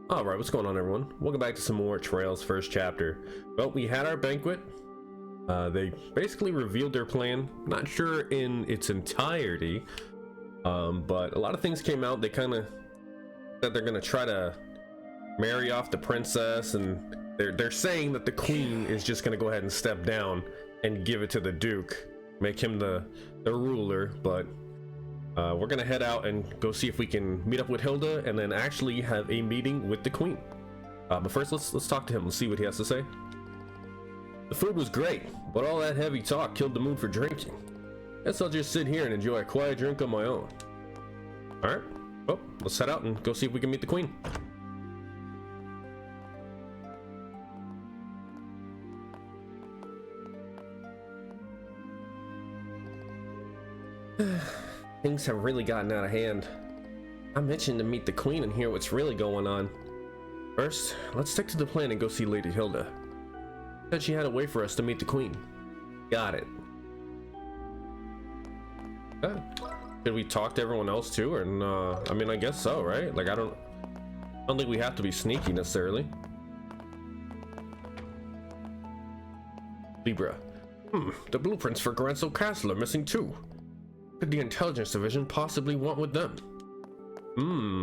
Alright, what's going on, everyone? Welcome back to some more Trails first chapter. Well, we had our banquet. They basically revealed their plan. Not sure in its entirety, but a lot of things came out. They kind of said they're gonna try to marry off the princess, and they're saying that the queen is just gonna go ahead and step down and give it to the duke, make him the ruler. But we're gonna head out and go see if we can meet up with Hilda and then actually have a meeting with the queen. But first, let's talk to him. Let's see what he has to say. The food was great, but all that heavy talk killed the mood for drinking. Guess I'll just sit here and enjoy a quiet drink on my own. All right. Well, let's head out and go see if we can meet the queen. Things have really gotten out of hand. I mentioned to meet the queen and hear what's really going on. First, let's stick to the plan and go see Lady Hilda. Said she had a way for us to meet the queen. Got it. Okay. Did we talk to everyone else too? And I mean, I guess so, right? Like, I don't think we have to be sneaky necessarily. Libra. The blueprints for Garanzo Castle are missing too. What could the intelligence division possibly want with them?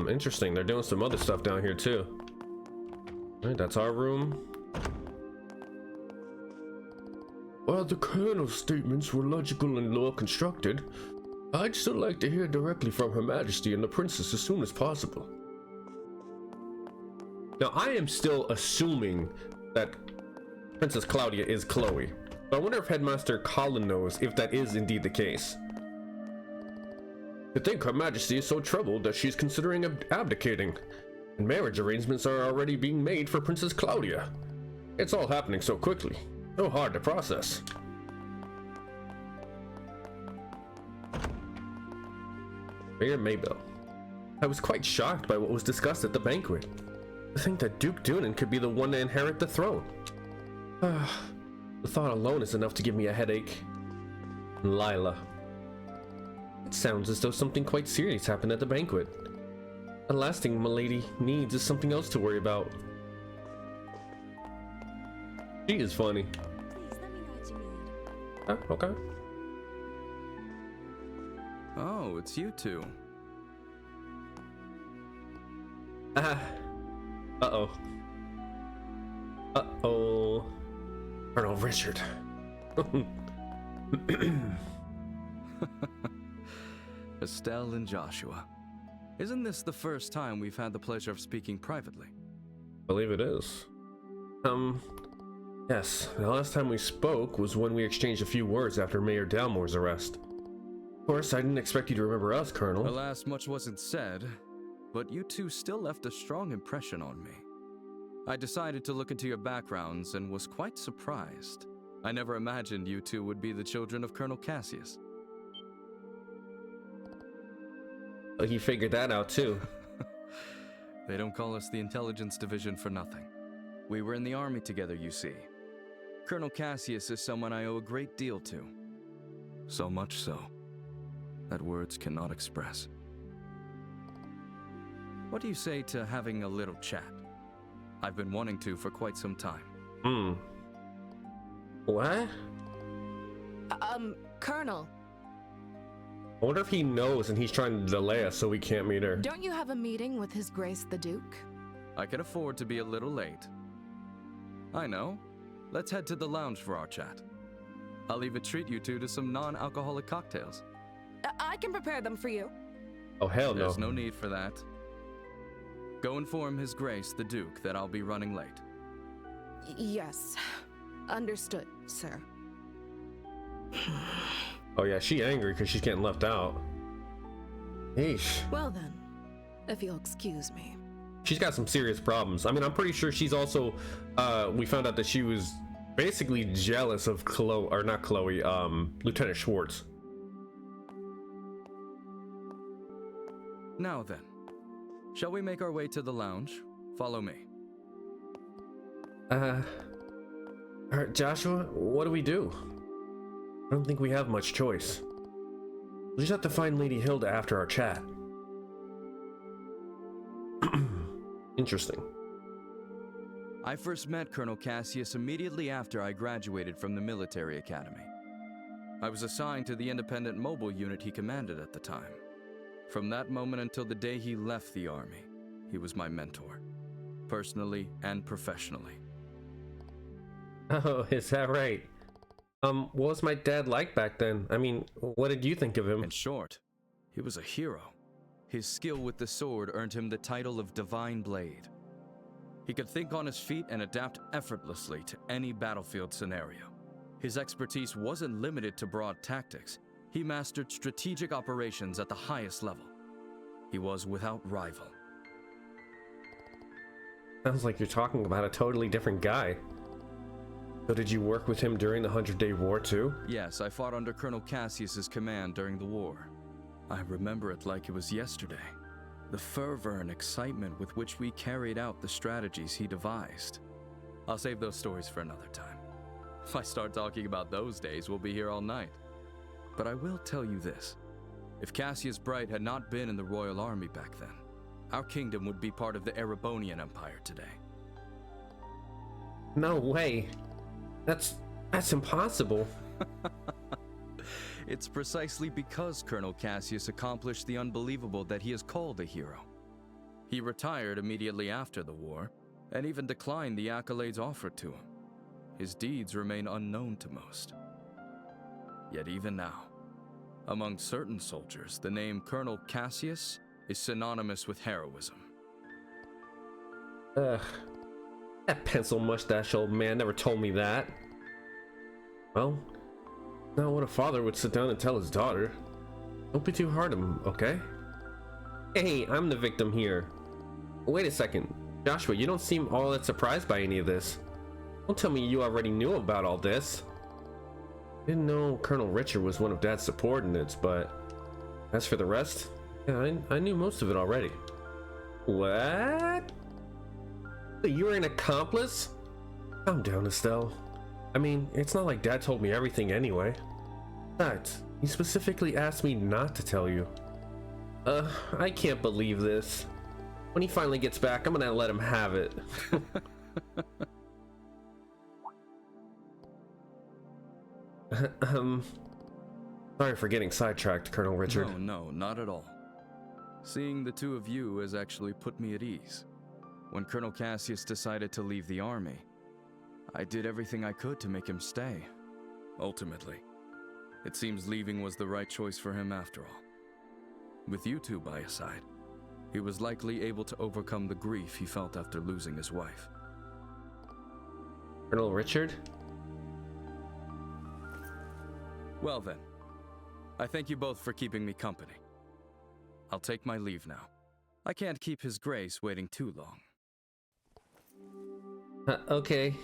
Interesting. They're doing some other stuff down here too. All right, that's our room. While the colonel's statements were logical and well constructed, I'd still like to hear directly from Her Majesty and the princess as soon as possible. Now, I am still assuming that Princess Claudia is Chloe, but I wonder if Headmaster Colin knows if that is indeed the case. I think Her Majesty is so troubled that she's considering abdicating, and marriage arrangements are already being made for Princess Claudia. It's all happening so quickly, so hard to process. Mayor Maybell. I was quite shocked by what was discussed at the banquet. I think that Duke Doonan could be the one to inherit the throne. The thought alone is enough to give me a headache. Lila. It sounds as though something quite serious happened at the banquet. The last thing Milady needs is something else to worry about. She is funny. Please let me know what you need. Okay. Oh, it's you two. Uh-oh. Colonel Richard. Estelle and Joshua. Isn't this the first time we've had the pleasure of speaking privately? I believe it is. Yes, the last time we spoke was when we exchanged a few words after Mayor Dalmore's arrest. Of course, I didn't expect you to remember us, Colonel. Alas, much wasn't said, but you two still left a strong impression on me. I decided to look into your backgrounds and was quite surprised. I never imagined you two would be the children of Colonel Cassius. Oh, he figured that out too. They don't call us the intelligence division for nothing. We were in the army together, you see. Colonel Cassius is someone I owe a great deal to. So much so that words cannot express. What do you say to having a little chat? I've been wanting to for quite some time. What? Colonel. I wonder if he knows and he's trying to delay us so we can't meet her. Don't you have a meeting with His Grace the Duke? I can afford to be a little late. I know. Let's head to the lounge for our chat. I'll even treat you two to some non-alcoholic cocktails. I can prepare them for you. Oh, hell no. There's no need for that. Go inform His Grace the Duke that I'll be running late. Yes. Understood, sir. Oh yeah, she angry because she's getting left out. Eesh. Well then, if you'll excuse me. She's got some serious problems. I mean, I'm pretty sure she's also, we found out that she was basically jealous of Chloe, or not Chloe, Lieutenant Schwartz. Now then, shall we make our way to the lounge? Follow me. Alright, Joshua, what do we do? I don't think we have much choice. We'll just have to find Lady Hilda after our chat. Interesting. I first met Colonel Cassius immediately after I graduated from the military academy. I was assigned to the independent mobile unit he commanded at the time. From that moment until the day he left the army, he was my mentor, personally and professionally. Oh, is that right? What was my dad like back then? I mean, what did you think of him? In short, he was a hero. His skill with the sword earned him the title of Divine Blade. He could think on his feet and adapt effortlessly to any battlefield scenario. His expertise wasn't limited to broad tactics. He mastered strategic operations at the highest level. He was without rival. Sounds like you're talking about a totally different guy. So did you work with him during the 100-Day War too? Yes, I fought under Colonel Cassius's command during the war. I remember it like it was yesterday. The fervor and excitement with which we carried out the strategies he devised. I'll save those stories for another time. If I start talking about those days, we'll be here all night. But I will tell you this. If Cassius Bright had not been in the Royal Army back then, our kingdom would be part of the Erebonian Empire today. No way. That's impossible. It's precisely because Colonel Cassius accomplished the unbelievable that he is called a hero. He retired immediately after the war, and even declined the accolades offered to him. His deeds remain unknown to most. Yet even now, among certain soldiers, the name Colonel Cassius is synonymous with heroism. Ugh. That pencil mustache old man never told me that. Well, not what a father would sit down and tell his daughter. Don't be too hard on him, okay? Hey, I'm the victim here. Wait a second. Joshua, you don't seem all that surprised by any of this. Don't tell me you already knew about all this. Didn't know Colonel Richard was one of Dad's subordinates, but as for the rest, yeah, I knew most of it already. What? So you were an accomplice? Calm down, Estelle. I mean, it's not like Dad told me everything anyway. Besides, he specifically asked me not to tell you. I can't believe this. When he finally gets back, I'm gonna let him have it. Sorry for getting sidetracked, Colonel Richard. No, not at all. Seeing the two of you has actually put me at ease. When Colonel Cassius decided to leave the army, I did everything I could to make him stay. Ultimately, it seems leaving was the right choice for him after all. With you two by his side, he was likely able to overcome the grief he felt after losing his wife. Colonel Richard? Well then, I thank you both for keeping me company. I'll take my leave now. I can't keep His Grace waiting too long. Okay.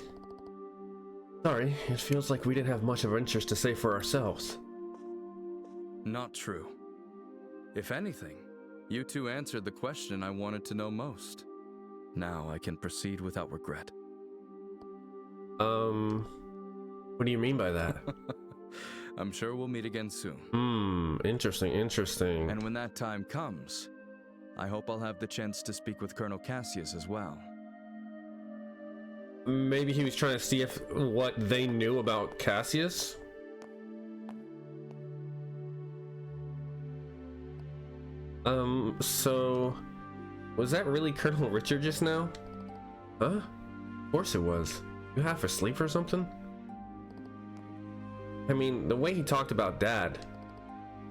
Sorry, it feels like we didn't have much of interest to say for ourselves. Not true. If anything, you two answered the question I wanted to know most. Now I can proceed without regret. What do you mean by that? I'm sure we'll meet again soon. Interesting. And when that time comes, I hope I'll have the chance to speak with Colonel Cassius as well. Maybe he was trying to see if what they knew about Cassius? So was that really Colonel Richard just now? Huh? Of course it was. You half asleep or something? I mean, the way he talked about Dad,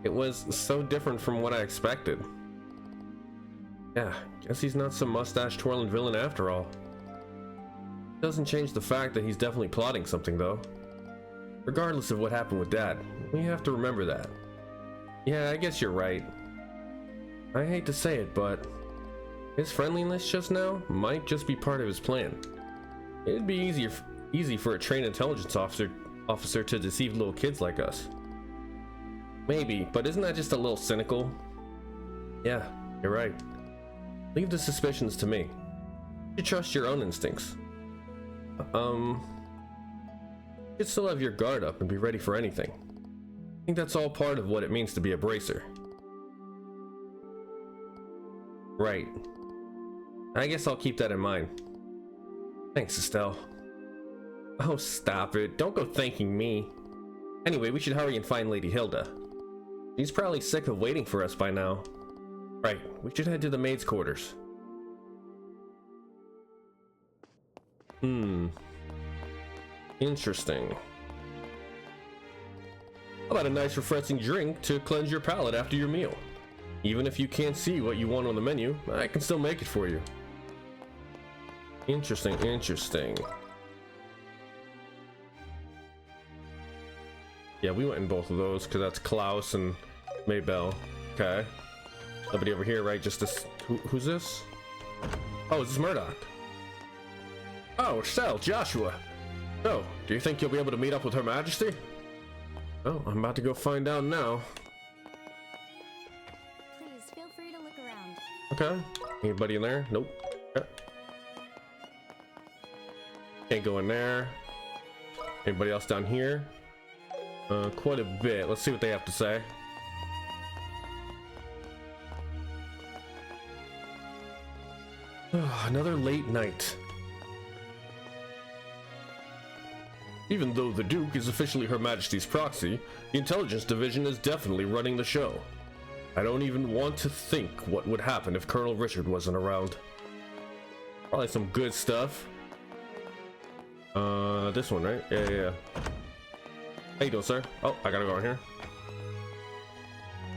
it was so different from what I expected. Yeah, guess he's not some mustache twirling villain after all. Doesn't change the fact that he's definitely plotting something though. Regardless of what happened with Dad, we have to remember that. Yeah, I guess you're right. I hate to say it, but his friendliness just now might just be part of his plan. It'd be easy for a trained intelligence officer to deceive little kids like us. Maybe, but isn't that just a little cynical? Yeah, you're right. Leave the suspicions to me. You trust your own instincts. You should still have your guard up and be ready for anything. I think that's all part of what it means to be a bracer. Right. I guess I'll keep that in mind. Thanks, Estelle. Oh, stop it. Don't go thanking me. Anyway, we should hurry and find Lady Hilda. She's probably sick of waiting for us by now. Right, we should head to the maid's quarters. Interesting. How about a nice refreshing drink to cleanse your palate after your meal? Even if you can't see what you want on the menu, I can still make it for you. Interesting, interesting. Yeah, we went in both of those because that's Klaus and Maybell. Okay. Nobody over here, right? Just this. Who's this? Oh, is this Murdoch? Oh, Estelle, Joshua. So, do you think you'll be able to meet up with Her Majesty? Oh, I'm about to go find out now. Please feel free to look around. Okay. Anybody in there? Nope. Okay. Can't go in there. Anybody else down here? Quite a bit. Let's see what they have to say. Another late night. Even though the Duke is officially Her Majesty's proxy, the Intelligence Division is definitely running the show. I don't even want to think what would happen if Colonel Richard wasn't around. Probably some good stuff. This one, right? Yeah. How you doing, sir? Oh, I gotta go in here.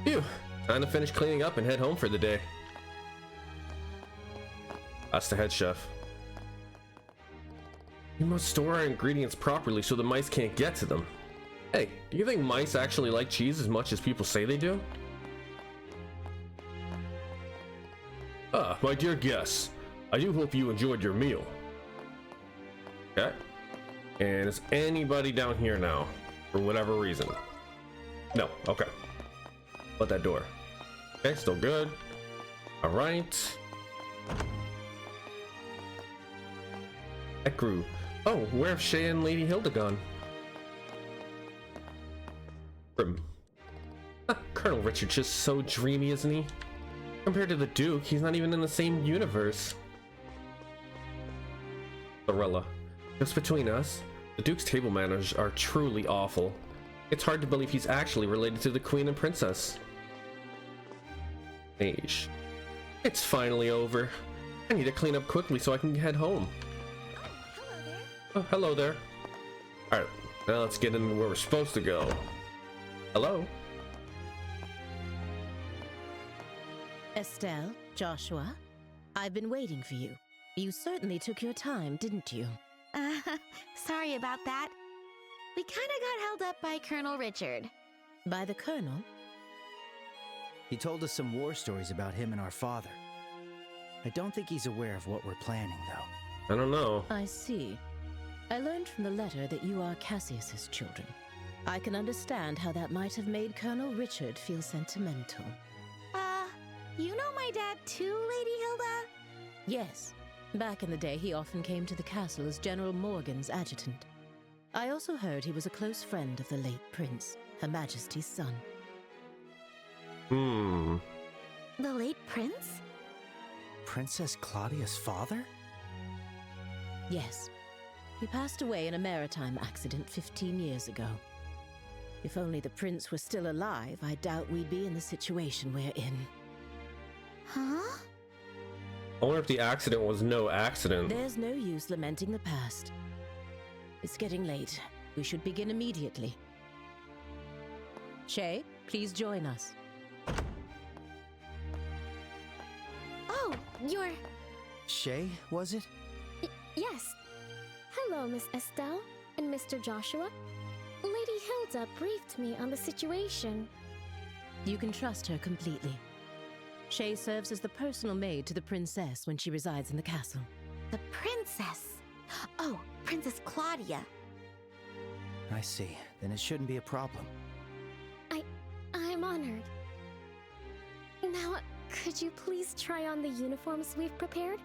Phew. Time to finish cleaning up and head home for the day. That's the head chef. We must store our ingredients properly so the mice can't get to them. Hey, do you think mice actually like cheese as much as people say they do? Ah, my dear guests, I do hope you enjoyed your meal. Okay. And is anybody down here now? For whatever reason. No, okay. Shut that door. Okay, still good. Alright. Ekru. Oh, where have Shay and Lady Hilda gone? Colonel Richard's just so dreamy, isn't he? Compared to the Duke, he's not even in the same universe. Lorella. Just between us, the Duke's table manners are truly awful. It's hard to believe he's actually related to the Queen and Princess. Mage. It's finally over. I need to clean up quickly so I can head home. Oh, hello there. Alright, now let's get into where we're supposed to go. Hello? Estelle, Joshua, I've been waiting for you. You certainly took your time, didn't you? Sorry about that. We kinda got held up by Colonel Richard. By the Colonel? He told us some war stories about him and our father. I don't think he's aware of what we're planning, though. I don't know. I see. I learned from the letter that you are Cassius's children. I can understand how that might have made Colonel Richard feel sentimental. You know my dad too, Lady Hilda? Yes. Back in the day, he often came to the castle as General Morgan's adjutant. I also heard he was a close friend of the late prince, Her Majesty's son. The late prince? Princess Claudia's father? Yes. He passed away in a maritime accident 15 years ago. If only the prince were still alive, I doubt we'd be in the situation we're in. Huh? I wonder if the accident was no accident. There's no use lamenting the past. It's getting late. We should begin immediately. Shay, please join us. Oh, you're... Shay, was it? Yes. Hello, Miss Estelle and Mr. Joshua. Lady Hilda briefed me on the situation. You can trust her completely. Shay serves as the personal maid to the princess when she resides in the castle. The princess? Oh, Princess Claudia. I see. Then it shouldn't be a problem. I'm honored. Now, could you please try on the uniforms we've prepared?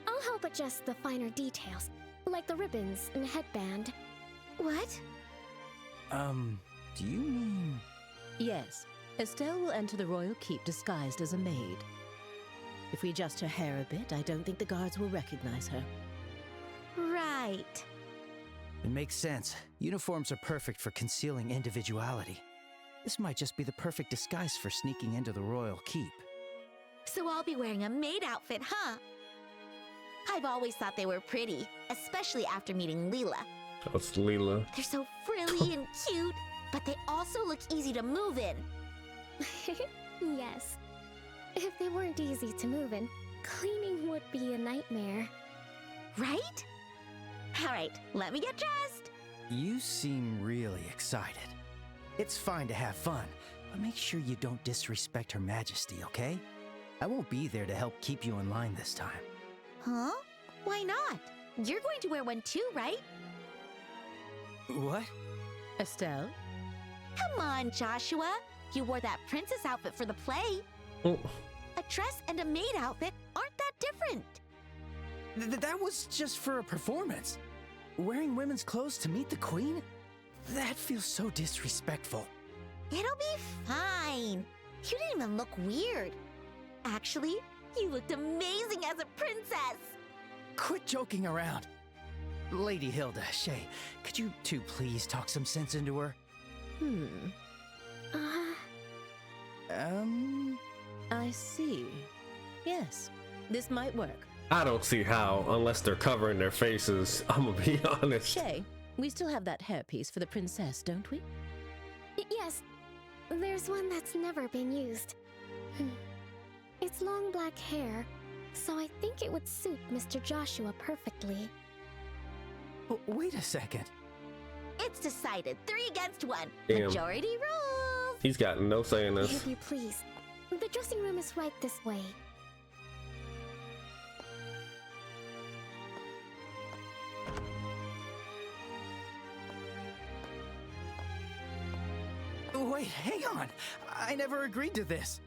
I'll help adjust the finer details, like the ribbons and headband. What? Do you mean... Yes, Estelle will enter the royal keep disguised as a maid. If we adjust her hair a bit, I don't think the guards will recognize her. Right. It makes sense. Uniforms are perfect for concealing individuality. This might just be the perfect disguise for sneaking into the royal keep. So I'll be wearing a maid outfit, huh? I've always thought they were pretty, especially after meeting Leela. That's Leela. They're so frilly and cute, but they also look easy to move in. Yes. If they weren't easy to move in, cleaning would be a nightmare. Right? All right, let me get dressed. You seem really excited. It's fine to have fun, but make sure you don't disrespect Her Majesty, okay? I won't be there to help keep you in line this time. Huh? Why not? You're going to wear one too, right? What? Estelle? Come on, Joshua. You wore that princess outfit for the play. Oh, A dress and a maid outfit aren't that different. That was just for a performance. Wearing women's clothes to meet the queen? That feels so disrespectful. It'll be fine. You didn't even look weird. Actually, you looked amazing as a princess. Quit joking around. Lady Hilda, Shay, could you two please talk some sense into her? I see. Yes, this might work. I don't see how, unless they're covering their faces. I'm gonna be honest. Shay, we still have that hairpiece for the princess, don't we? Yes, there's one that's never been used. It's long black hair, so I think it would suit Mr. Joshua perfectly. Oh, wait a second. It's decided. 3 against 1. Damn. Majority rules. He's got no say in this. If you please, the dressing room is right this way. Wait, hang on. I never agreed to this.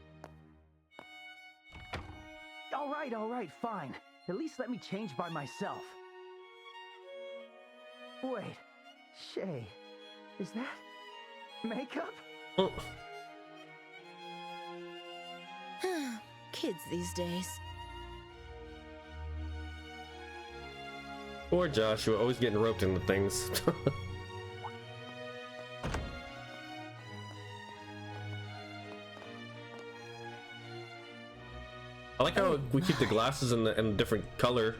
All right, fine. At least let me change by myself. Wait, Shay, is that makeup? Oh, Kids these days. poor Joshua, always getting roped into things. I like how we keep the glasses in a different color.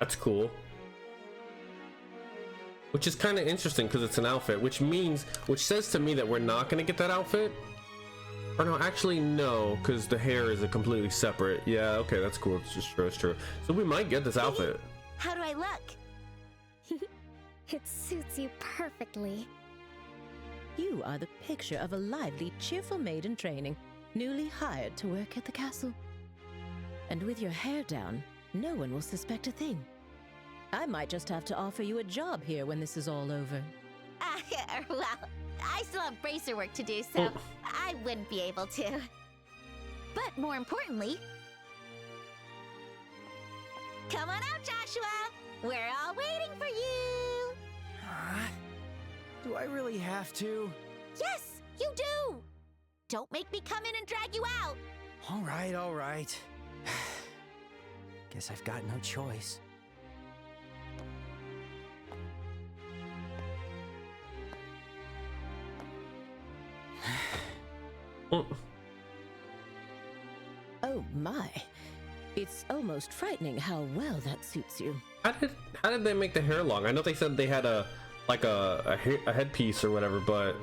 That's cool. Which is kind of interesting because it's an outfit, which says to me that we're not going to get that outfit. Or no, actually no, because the hair is a completely separate. Yeah, okay, that's cool. It's just true, it's true. So we might get this outfit. How do I look? It suits you perfectly. You are the picture of a lively, cheerful maid in training, newly hired to work at the castle. And with your hair down, no one will suspect a thing. I might just have to offer you a job here when this is all over. Well, I still have bracer work to do, so I wouldn't be able to. But more importantly, come on out, Joshua. We're all waiting for you. Do I really have to? Yes, you do. Don't make me come in and drag you out. All right. Guess I've got no choice. Oh my. It's almost frightening how well that suits you. How did they make the hair long? I know they said they had a headpiece or whatever, but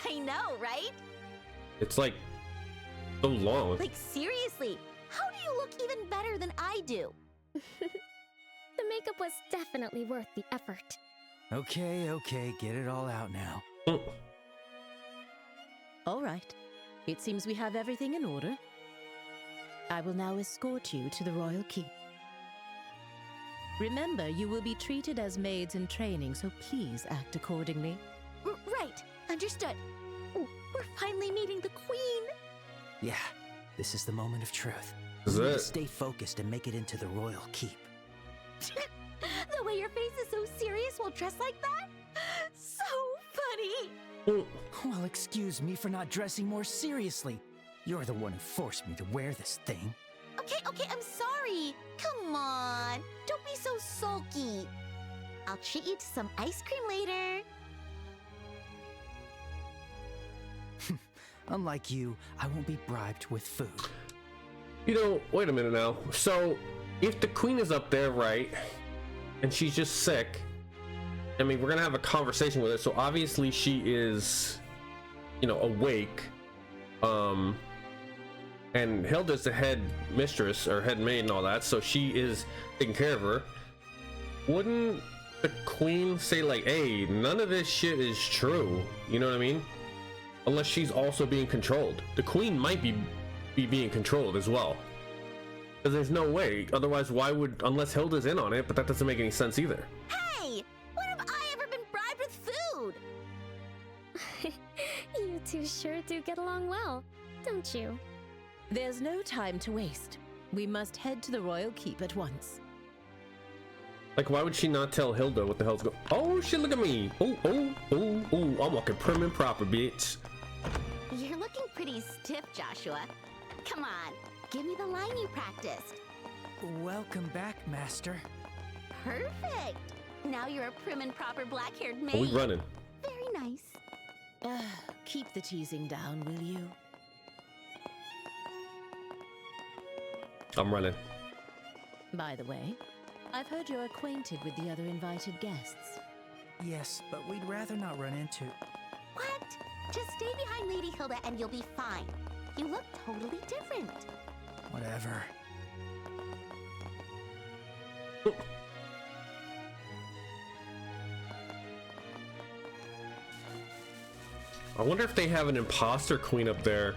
I know, right? it's like so long. Like, seriously, how do you look even better than I do? The makeup was definitely worth the effort. Okay, get it all out now. All right. It seems we have everything in order. I will now escort you to the royal keep. Remember, you will be treated as maids in training, so please act accordingly. Right, understood. We're finally meeting the queen. Yeah, this is the moment of truth. Is We need it? to stay focused and make it into the royal keep. The way your face is so serious while dressed like that? So funny. Well, excuse me for not dressing more seriously. You're the one who forced me to wear this thing. Okay, I'm sorry. Come on. Don't be so sulky. I'll treat you to some ice cream later. Unlike you, I won't be bribed with food. You know, wait a minute now. So, if the queen is up there, right, and she's just sick, I mean, we're gonna have a conversation with her. So obviously she is, you know, awake. And Hilda's the head mistress or head maid and all that, so she is taking care of her. Wouldn't the queen say like, hey, none of this shit is true? You know what I mean? Unless she's also being controlled. The queen might be being controlled as well. Because there's no way. Otherwise, why would, unless Hilda's in on it, but that doesn't make any sense either. Hey, when have I ever been bribed with food? You two sure do get along well, don't you? There's no time to waste. We must head to the royal keep at once. Like, why would she not tell Hilda what the hell's going? Oh shit, look at me. Oh, I'm walking prim and proper, bitch. You're looking pretty stiff, Joshua. Come on, give me the line you practiced. Welcome back, Master. Perfect. Now you're a prim and proper black-haired maid. Are we running? Very nice. Keep the teasing down, will you? I'm running. By the way, I've heard you're acquainted with the other invited guests. Yes, but we'd rather not run into... What? Just stay behind Lady Hilda and you'll be fine. You look totally different. Whatever. I wonder if they have an imposter queen up there.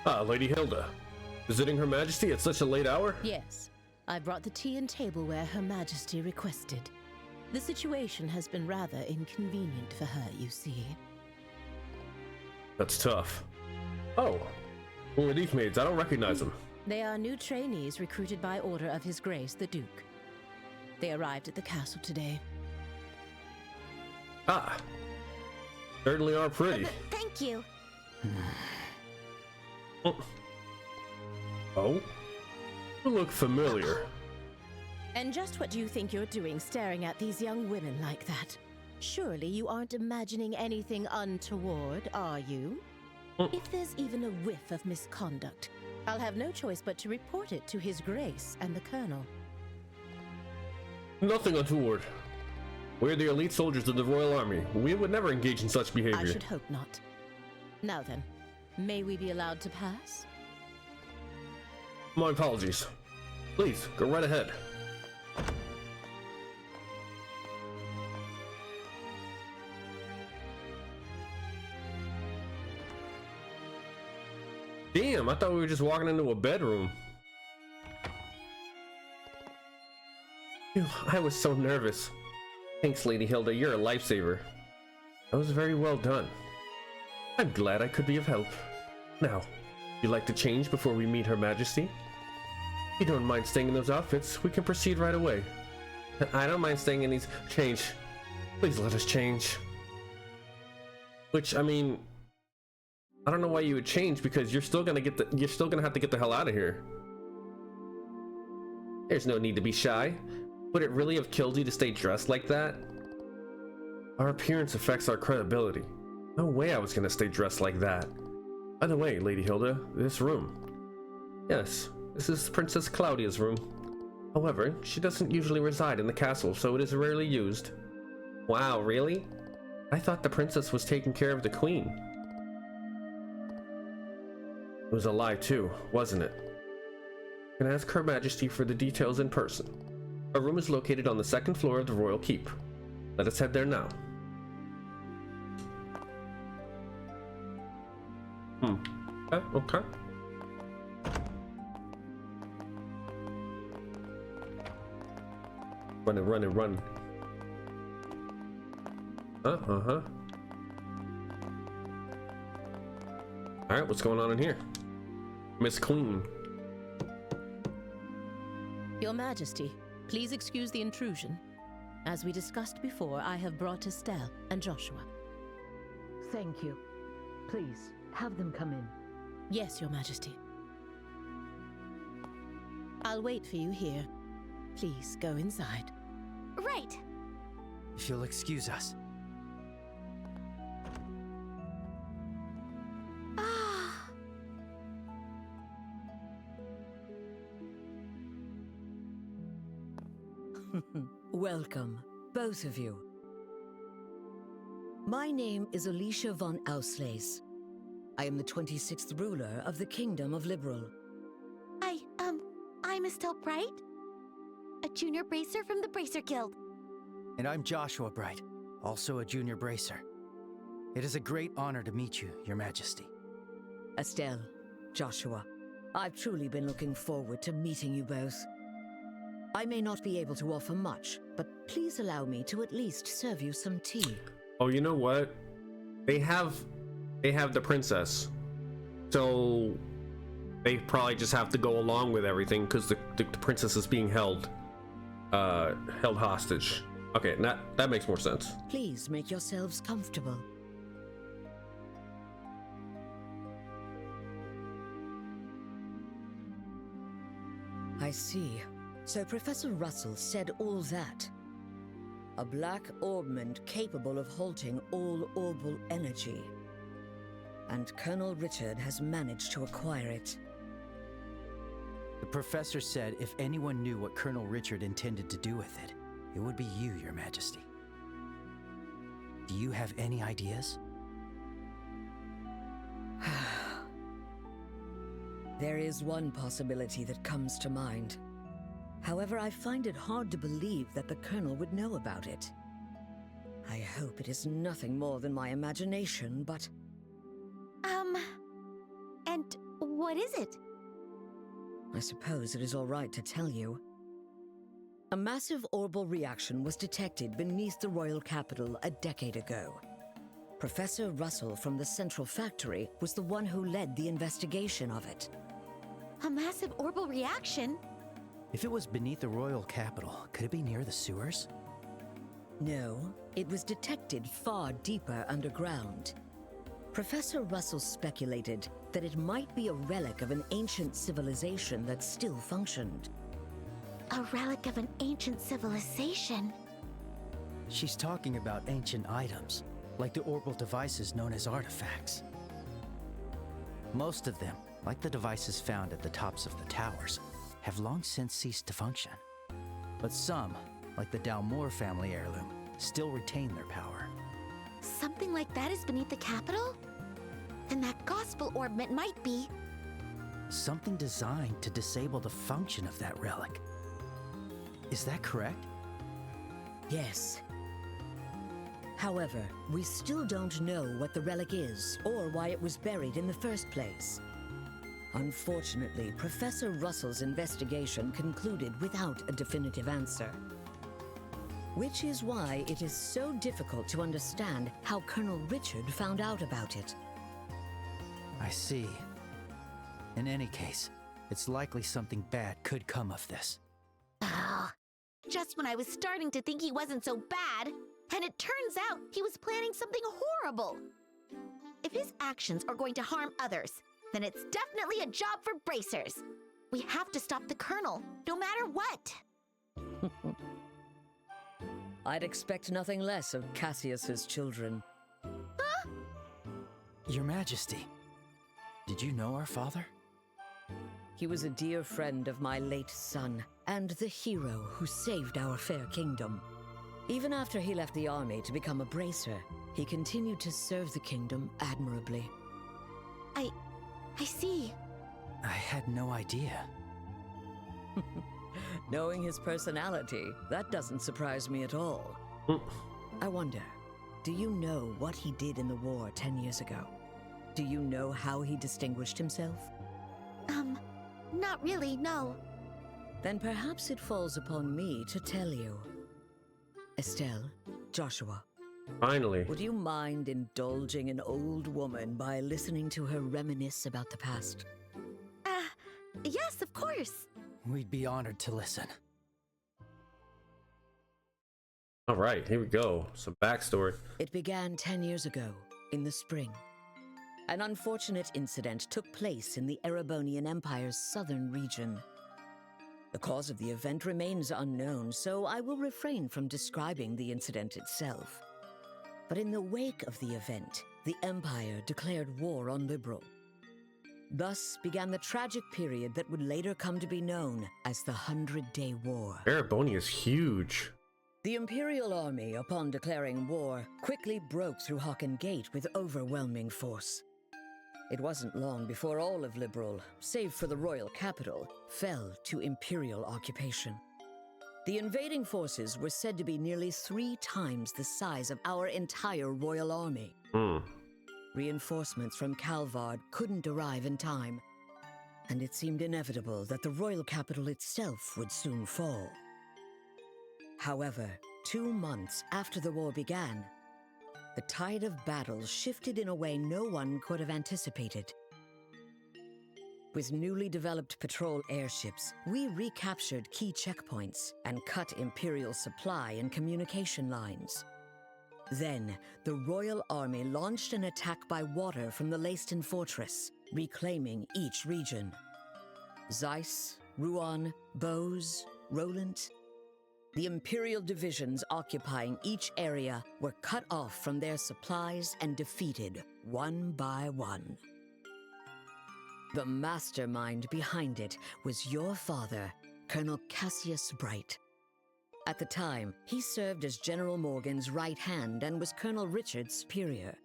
Ah, Lady Hilda. Visiting Her Majesty at such a late hour? Yes, I brought the tea and tableware Her Majesty requested. The situation has been rather inconvenient for her, you see. That's tough. Oh, who are these maids? I don't recognize them. They are new trainees recruited by order of His Grace the Duke. They arrived at the castle today. Ah, certainly are pretty. Thank you. Oh, you look familiar. And just what do you think you're doing staring at these young women like that? Surely you aren't imagining anything untoward, are you? If there's even a whiff of misconduct, I'll have no choice but to report it to His Grace and the Colonel. Nothing untoward. We're the elite soldiers of the Royal Army. We would never engage in such behavior. I should hope not. Now then, may we be allowed to pass? My apologies. Please, go right ahead. Damn, I thought we were just walking into a bedroom. Phew, I was so nervous. Thanks, Lady Hilda, you're a lifesaver. That was very well done. I'm glad I could be of help. Now, you'd like to change before we meet Her Majesty? If you don't mind staying in those outfits, we can proceed right away. I don't mind staying in these. Change. Please let us change. Which, I mean, I don't know why you would change, because you're still gonna have to get the hell out of here. There's no need to be shy. Would it really have killed you to stay dressed like that? Our appearance affects our credibility. No way I was gonna stay dressed like that. By the way, Lady Hilda, this room. Yes, this is Princess Claudia's room. However, she doesn't usually reside in the castle, so it is rarely used. Wow, really? I thought the princess was taking care of the queen. It was a lie too, wasn't it? You can ask Her Majesty for the details in person. Our room is located on the second floor of the Royal Keep. Let us head there now. Okay. Run. All right, what's going on in here? Miss Queen. Your Majesty, please excuse the intrusion. As we discussed before, I have brought Estelle and Joshua. Thank you. Please, have them come in. Yes, Your Majesty. I'll wait for you here. Please go inside. Right. If you'll excuse us. Ah. Welcome, both of you. My name is Alicia von Auslays. I am the 26th ruler of the Kingdom of Liberl. I'm Estelle Bright, a junior bracer from the Bracer Guild. And I'm Joshua Bright, also a junior bracer. It is a great honor to meet you, Your Majesty. Estelle, Joshua, I've truly been looking forward to meeting you both. I may not be able to offer much, but please allow me to at least serve you some tea. Oh, you know what? They have the princess, so they probably just have to go along with everything because the princess is being held hostage. Okay, that makes more sense. Please make yourselves comfortable. I see. So Professor Russell said all that. A black orbment capable of halting all orbal energy. And Colonel Richard has managed to acquire it. The professor said if anyone knew what Colonel Richard intended to do with it, it would be you, Your Majesty. Do you have any ideas? There is one possibility that comes to mind. However, I find it hard to believe that the Colonel would know about it. I hope it is nothing more than my imagination, but... And what is it? I suppose it is all right to tell you. A massive orbal reaction was detected beneath the royal capital a decade ago. Professor Russell from the Central Factory was the one who led the investigation of it. A massive orbal reaction? If it was beneath the royal capital, could it be near the sewers? No, it was detected far deeper underground. Professor Russell speculated that it might be a relic of an ancient civilization that still functioned. A relic of an ancient civilization? She's talking about ancient items, like the orbal devices known as artifacts. Most of them, like the devices found at the tops of the towers, have long since ceased to function. But some, like the Dalmore family heirloom, still retain their power. Something like that is beneath the capital? Then that gospel orbment might be... Something designed to disable the function of that relic. Is that correct? Yes. However, we still don't know what the relic is or why it was buried in the first place. Unfortunately, Professor Russell's investigation concluded without a definitive answer. Which is why it is so difficult to understand how Colonel Richard found out about it. I see. In any case, it's likely something bad could come of this. Oh, just when I was starting to think he wasn't so bad, and it turns out he was planning something horrible. If his actions are going to harm others, then it's definitely a job for bracers. We have to stop the Colonel, no matter what. I'd expect nothing less of Cassius's children. Huh? Your Majesty, did you know our father? He was a dear friend of my late son, and the hero who saved our fair kingdom. Even after he left the army to become a bracer, he continued to serve the kingdom admirably. I see. I had no idea. Knowing his personality, that doesn't surprise me at all. I wonder, do you know what he did in the war 10 years ago? Do you know how he distinguished himself? Not really, no. Then perhaps it falls upon me to tell you. Estelle, Joshua, Finally. Would you mind indulging an old woman by listening to her reminisce about the past? Yes, of course. We'd be honored to listen. All right, here we go. Some backstory. It began 10 years ago, in the spring. An unfortunate incident took place in the Erebonian Empire's southern region. The cause of the event remains unknown, so I will refrain from describing the incident itself. But in the wake of the event, the Empire declared war on Liberl. Thus began the tragic period that would later come to be known as the 100-Day War. Ereboni is huge. The Imperial Army, upon declaring war, quickly broke through Hocken Gate with overwhelming force. It wasn't long before all of Liberl, save for the royal capital, fell to Imperial occupation. The invading forces were said to be nearly 3 times the size of our entire royal army. Reinforcements from Calvard couldn't arrive in time, and it seemed inevitable that the royal capital itself would soon fall. However, 2 months after the war began, the tide of battle shifted in a way no one could have anticipated. With newly developed patrol airships, we recaptured key checkpoints and cut Imperial supply and communication lines. Then, the Royal Army launched an attack by water from the Leiston Fortress, reclaiming each region. Zeiss, Ruan, Bose, Roland. The Imperial divisions occupying each area were cut off from their supplies and defeated one by one. The mastermind behind it was your father, Colonel Cassius Bright. At the time, he served as General Morgan's right hand and was Colonel Richard's superior.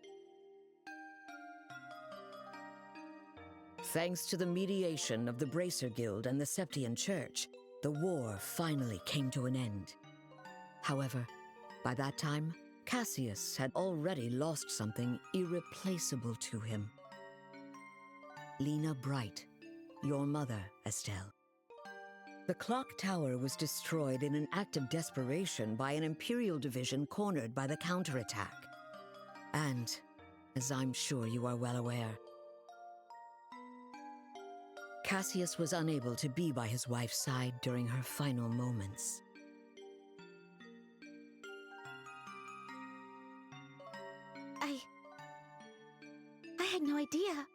Thanks to the mediation of the Bracer Guild and the Septian Church, the war finally came to an end. However, by that time, Cassius had already lost something irreplaceable to him. Lena Bright, your mother, Estelle. The clock tower was destroyed in an act of desperation by an Imperial division cornered by the counterattack. And, as I'm sure you are well aware, Cassius was unable to be by his wife's side during her final moments. I had no idea.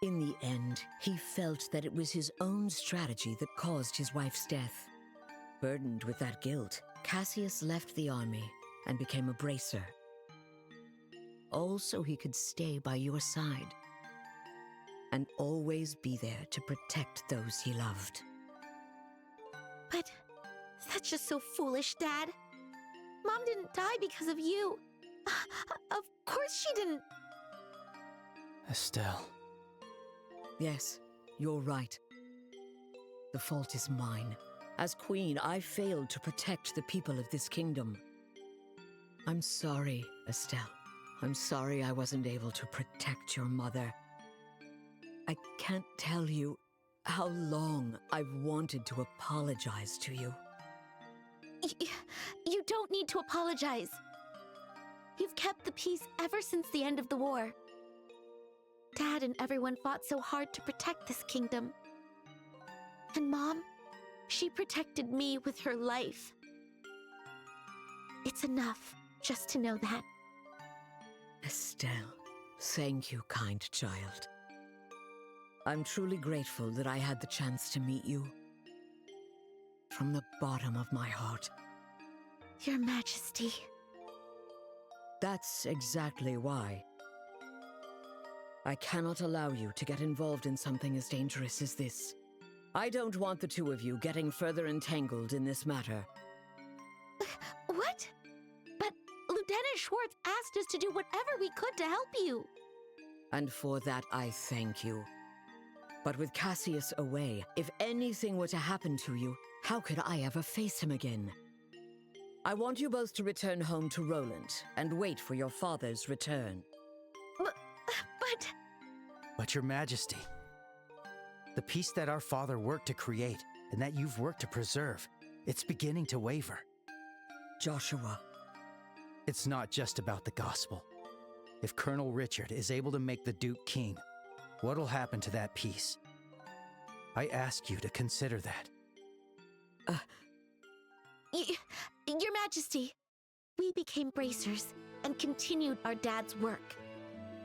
In the end, he felt that it was his own strategy that caused his wife's death. Burdened with that guilt, Cassius left the army and became a bracer. All so he could stay by your side and always be there to protect those he loved. But that's just so foolish, Dad. Mom didn't die because of you. Of course she didn't. Estelle. Yes, you're right. The fault is mine. As queen, I failed to protect the people of this kingdom. I'm sorry, Estelle. I'm sorry I wasn't able to protect your mother. I can't tell you how long I've wanted to apologize to you. You don't need to apologize. You've kept the peace ever since the end of the war. Dad and everyone fought so hard to protect this kingdom. And Mom, she protected me with her life. It's enough just to know that. Estelle, thank you, kind child. I'm truly grateful that I had the chance to meet you. From the bottom of my heart. Your Majesty. That's exactly why. I cannot allow you to get involved in something as dangerous as this. I don't want the two of you getting further entangled in this matter. What? But Lieutenant Schwartz asked us to do whatever we could to help you. And for that, I thank you. But with Cassius away, if anything were to happen to you, how could I ever face him again? I want you both to return home to Roland and wait for your father's return. But Your Majesty, the peace that our father worked to create and that you've worked to preserve, it's beginning to waver. Joshua, It's not just about the gospel. If Colonel Richard is able to make the Duke king, what'll happen to that peace? I ask you to consider that. Your Majesty, we became bracers and continued our dad's work.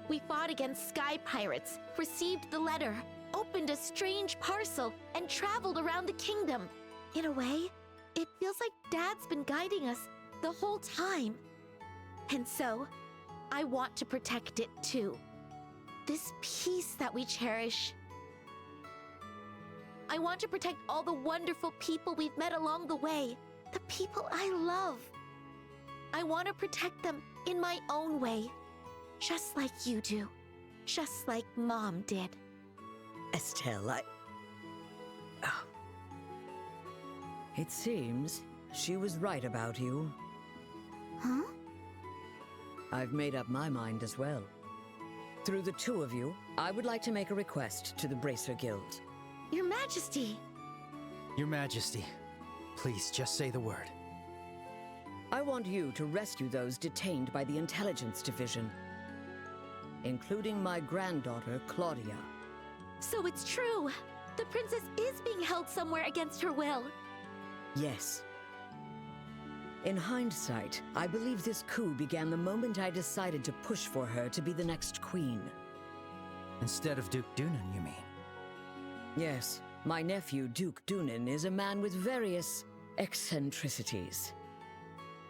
We fought against sky pirates, received the letter, opened a strange parcel, and traveled around the kingdom. In a way, it feels like Dad's been guiding us the whole time. And so, I want to protect it too. This peace that we cherish. I want to protect all the wonderful people we've met along the way, the people I love. I want to protect them in my own way, just like you do, just like Mom did. Estelle, It seems she was right about you. Huh? I've made up my mind as well. Through the two of you, I would like to make a request to the Bracer Guild. Your Majesty! Your Majesty, please just say the word. I want you to rescue those detained by the Intelligence Division, including my granddaughter, Claudia. So it's true! The princess is being held somewhere against her will. Yes. In hindsight, I believe this coup began the moment I decided to push for her to be the next queen. Instead of Duke Dunan, you mean? Yes, my nephew, Duke Dunan, is a man with various eccentricities.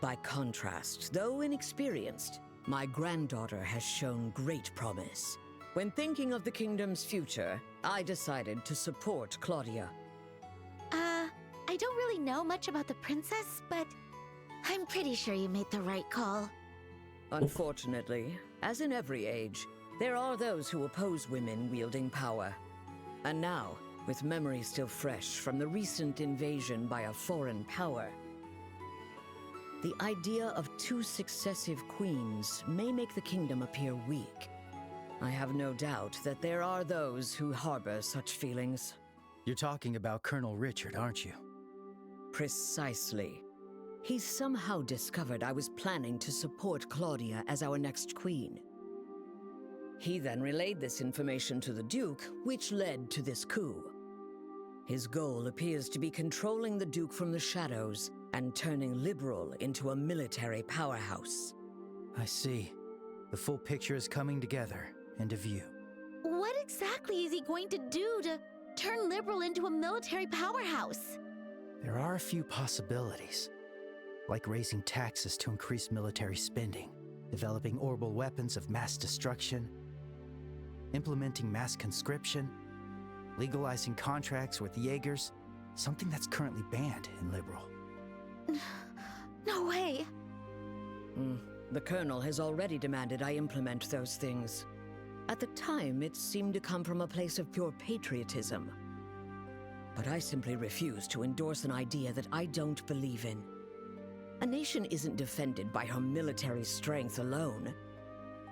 By contrast, though inexperienced, my granddaughter has shown great promise. When thinking of the kingdom's future, I decided to support Claudia. I don't really know much about the princess, but I'm pretty sure you made the right call. Unfortunately, as in every age, there are those who oppose women wielding power. And now, with memory still fresh from the recent invasion by a foreign power, the idea of two successive queens may make the kingdom appear weak. I have no doubt that there are those who harbor such feelings. You're talking about Colonel Richard, aren't you? Precisely. He somehow discovered I was planning to support Claudia as our next queen. He then relayed this information to the Duke, which led to this coup. His goal appears to be controlling the Duke from the shadows and turning Liberl into a military powerhouse. I see. The full picture is coming together into view. What exactly is he going to do to turn Liberl into a military powerhouse? There are a few possibilities, like raising taxes to increase military spending, developing orbital weapons of mass destruction, implementing mass conscription, legalizing contracts with Jaegers, something that's currently banned in Liberl. No way! The Colonel has already demanded I implement those things. At the time, it seemed to come from a place of pure patriotism. But I simply refuse to endorse an idea that I don't believe in. A nation isn't defended by her military strength alone.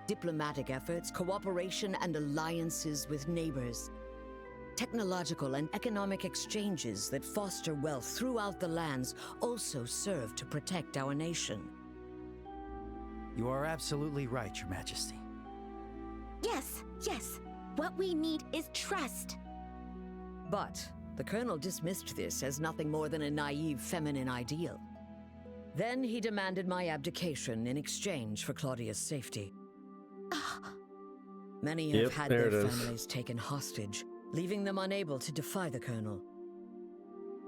Diplomatic efforts, cooperation, and alliances with neighbors. Technological and economic exchanges that foster wealth throughout the lands also serve to protect our nation. You are absolutely right, Your Majesty. Yes. What we need is trust. But the Colonel dismissed this as nothing more than a naive feminine ideal. Then he demanded my abdication in exchange for Claudia's safety. Many have had their families taken hostage, leaving them unable to defy the Colonel.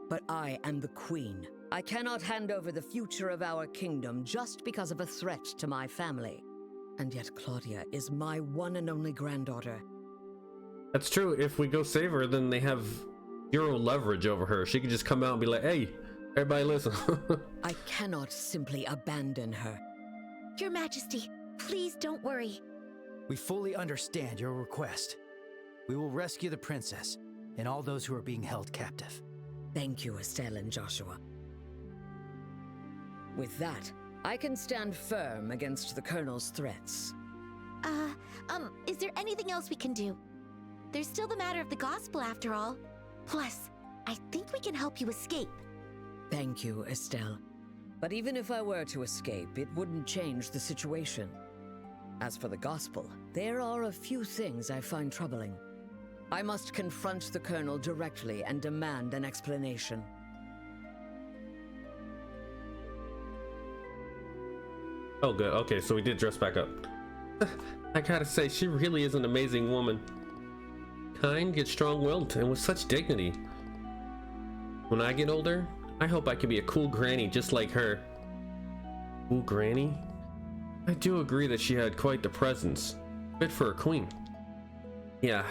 But I am the Queen. I cannot hand over the future of our kingdom just because of a threat to my family. And yet Claudia is my one and only granddaughter. That's true. If we go save her, then they have zero leverage over her. She could just come out and be like, hey, everybody listen. I cannot simply abandon her. Your Majesty, please don't worry. We fully understand your request. We will rescue the princess and all those who are being held captive. Thank you, Estelle and Joshua. With that, I can stand firm against the Colonel's threats. Is there anything else we can do? There's still the matter of the gospel after all. Plus, I think we can help you escape. Thank you, Estelle. But even if I were to escape, it wouldn't change the situation. As for the gospel, there are a few things I find troubling. I must confront the Colonel directly and demand an explanation. Oh, good. Okay, so we did dress back up. I gotta say, she really is an amazing woman. Kind, yet strong-willed, and with such dignity. When I get older, I hope I can be a cool granny just like her. Cool granny? I do agree that she had quite the presence. Fit for a queen. Yeah,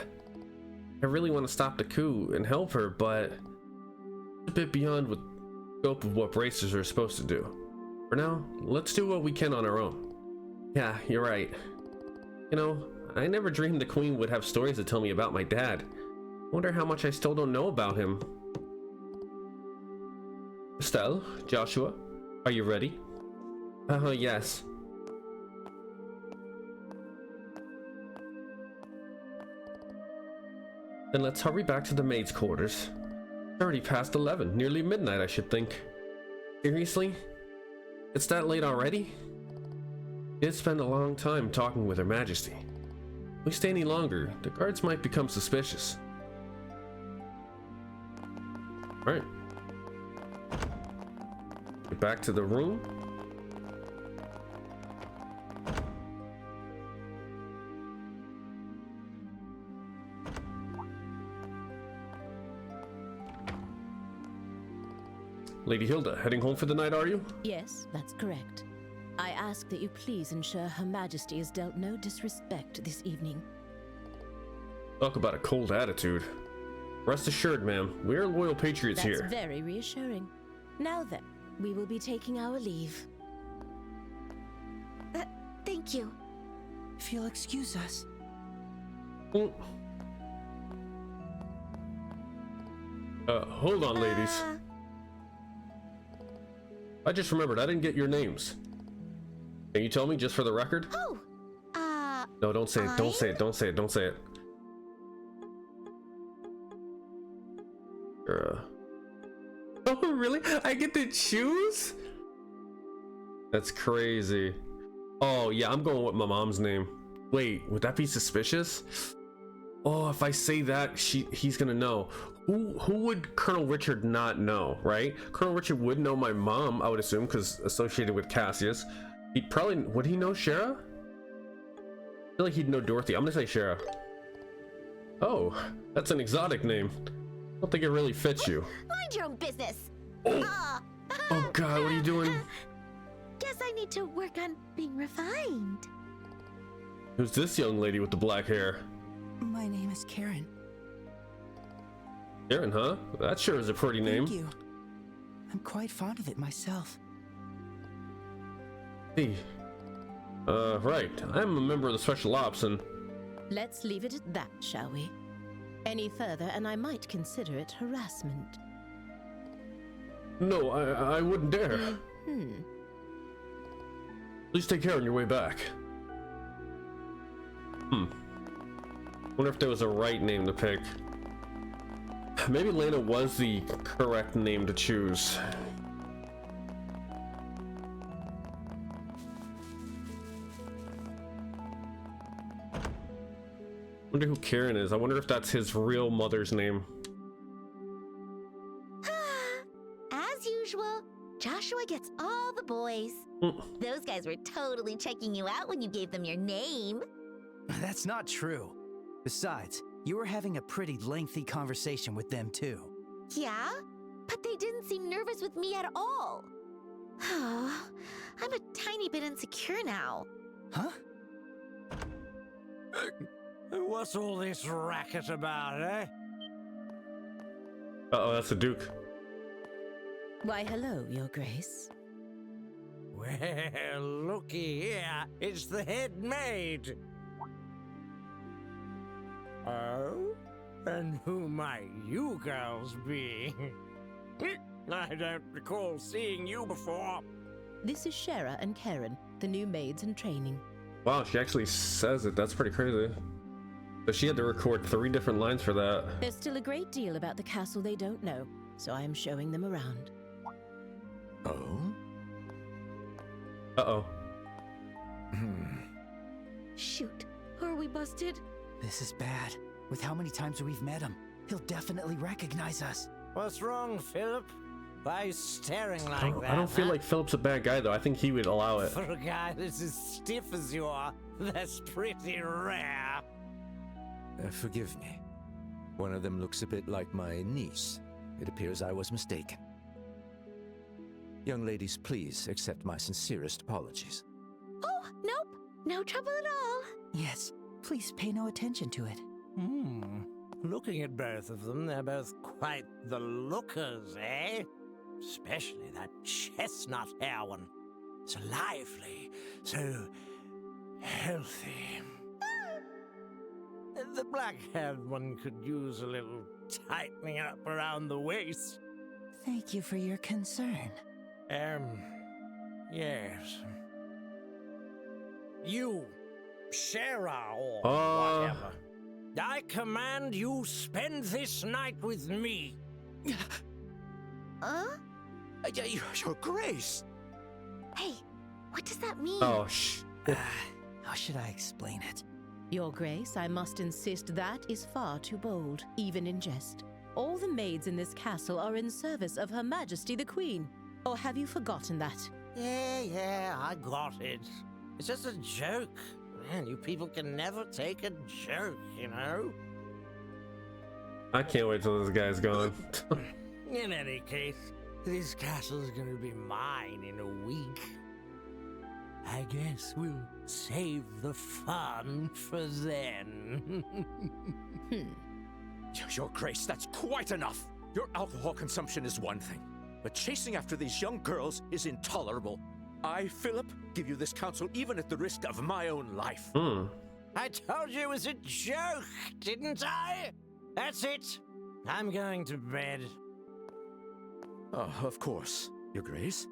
I really want to stop the coup and help her, but it's a bit beyond the scope of what bracers are supposed to do. For now, let's do what we can on our own. Yeah, you're right. You know, I never dreamed the queen would have stories to tell me about my dad. Wonder how much I still don't know about him. Estelle, Joshua, are you ready? Yes. Then let's hurry back to the maid's quarters. It's already past 11, nearly midnight I should think. Seriously? It's that late already? We did spend a long time talking with Her Majesty. If we stay any longer, the guards might become suspicious. Alright. Get back to the room. Lady Hilda, heading home for the night, are you? Yes, that's correct. I ask that you please ensure Her Majesty is dealt no disrespect this evening. Talk about a cold attitude. Rest assured, ma'am, we're loyal patriots here. That's very reassuring. Now then, we will be taking our leave. Thank you. If you'll excuse us. Hold on, ladies. I just remembered I didn't get your names. Can you tell me just for the record? Oh, No, don't say it, don't say it, don't say it, don't say it. Oh, really? I get to choose? That's crazy. Oh, yeah, I'm going with my mom's name. Wait, would that be suspicious? Oh, if I say that, he's gonna know. Who would Colonel Richard not know, right? Colonel Richard would know my mom, I would assume, because associated with Cassius. He'd probably, would he know Shara? I feel like he'd know Dorothy. I'm gonna say Shara. Oh, that's an exotic name. I don't think it really fits you. mind your own business. Oh, oh God, what are you doing? Guess I need to work on being refined. Who's this young lady with the black hair? My name is Karen. Karen, huh? That sure is a pretty name. Thank you. I'm quite fond of it myself. Hey. Right. I'm a member of the Special Ops and... Let's leave it at that, shall we? Any further and I might consider it harassment. No, I wouldn't dare. Please take care on your way back. Wonder if there was a right name to pick. Maybe Lena was the correct name to choose. Wonder who Karen is. I wonder if that's his real mother's name. As usual, Joshua gets all the boys. Those guys were totally checking you out when you gave them your name. That's not true. Besides, you were having a pretty lengthy conversation with them too. Yeah? But they didn't seem nervous with me at all. I'm a tiny bit insecure now. Huh? What's all this racket about, eh? Uh-oh, that's the Duke. Why, hello, Your Grace. Well, looky here. It's the head maid. Oh? And who might you girls be? I don't recall seeing you before. This is Shara and Karen, the new maids in training. Wow, she actually says it. That's pretty crazy. But she had to record 3 different lines for that. There's still a great deal about the castle they don't know, so I am showing them around. Oh? Uh-oh. Shoot, are we busted? This is bad. With how many times we've met him, he'll definitely recognize us. What's wrong, Philip? Why are you staring like that? I don't feel huh? like Philip's a bad guy, though. I think he would allow it. For a guy that's as stiff as you are, that's pretty rare. Forgive me. One of them looks a bit like my niece. It appears I was mistaken. Young ladies, please accept my sincerest apologies. Oh, nope. No trouble at all. Yes, please pay no attention to it. Looking at both of them, they're both quite the lookers, eh? Especially that chestnut hair one. So lively, so healthy. The black-haired one could use a little tightening up around the waist. Thank you for your concern. Yes. You, Shara, or whatever. I command you spend this night with me. Your Grace! Hey, what does that mean? Oh, How should I explain it? Your Grace, I must insist that is far too bold, even in jest. All the maids in this castle are in service of Her Majesty the Queen. Or have you forgotten that? Yeah, I got it. It's just a joke. Man, you people can never take a joke, you know? I can't wait till this guy's gone. In any case, this castle's gonna be mine in a week. I guess we'll save the fun for then. Your Grace, that's quite enough! Your alcohol consumption is one thing, but chasing after these young girls is intolerable. I, Philip, give you this counsel even at the risk of my own life. I told you it was a joke, didn't I? That's it. I'm going to bed. Oh, of course, Your Grace.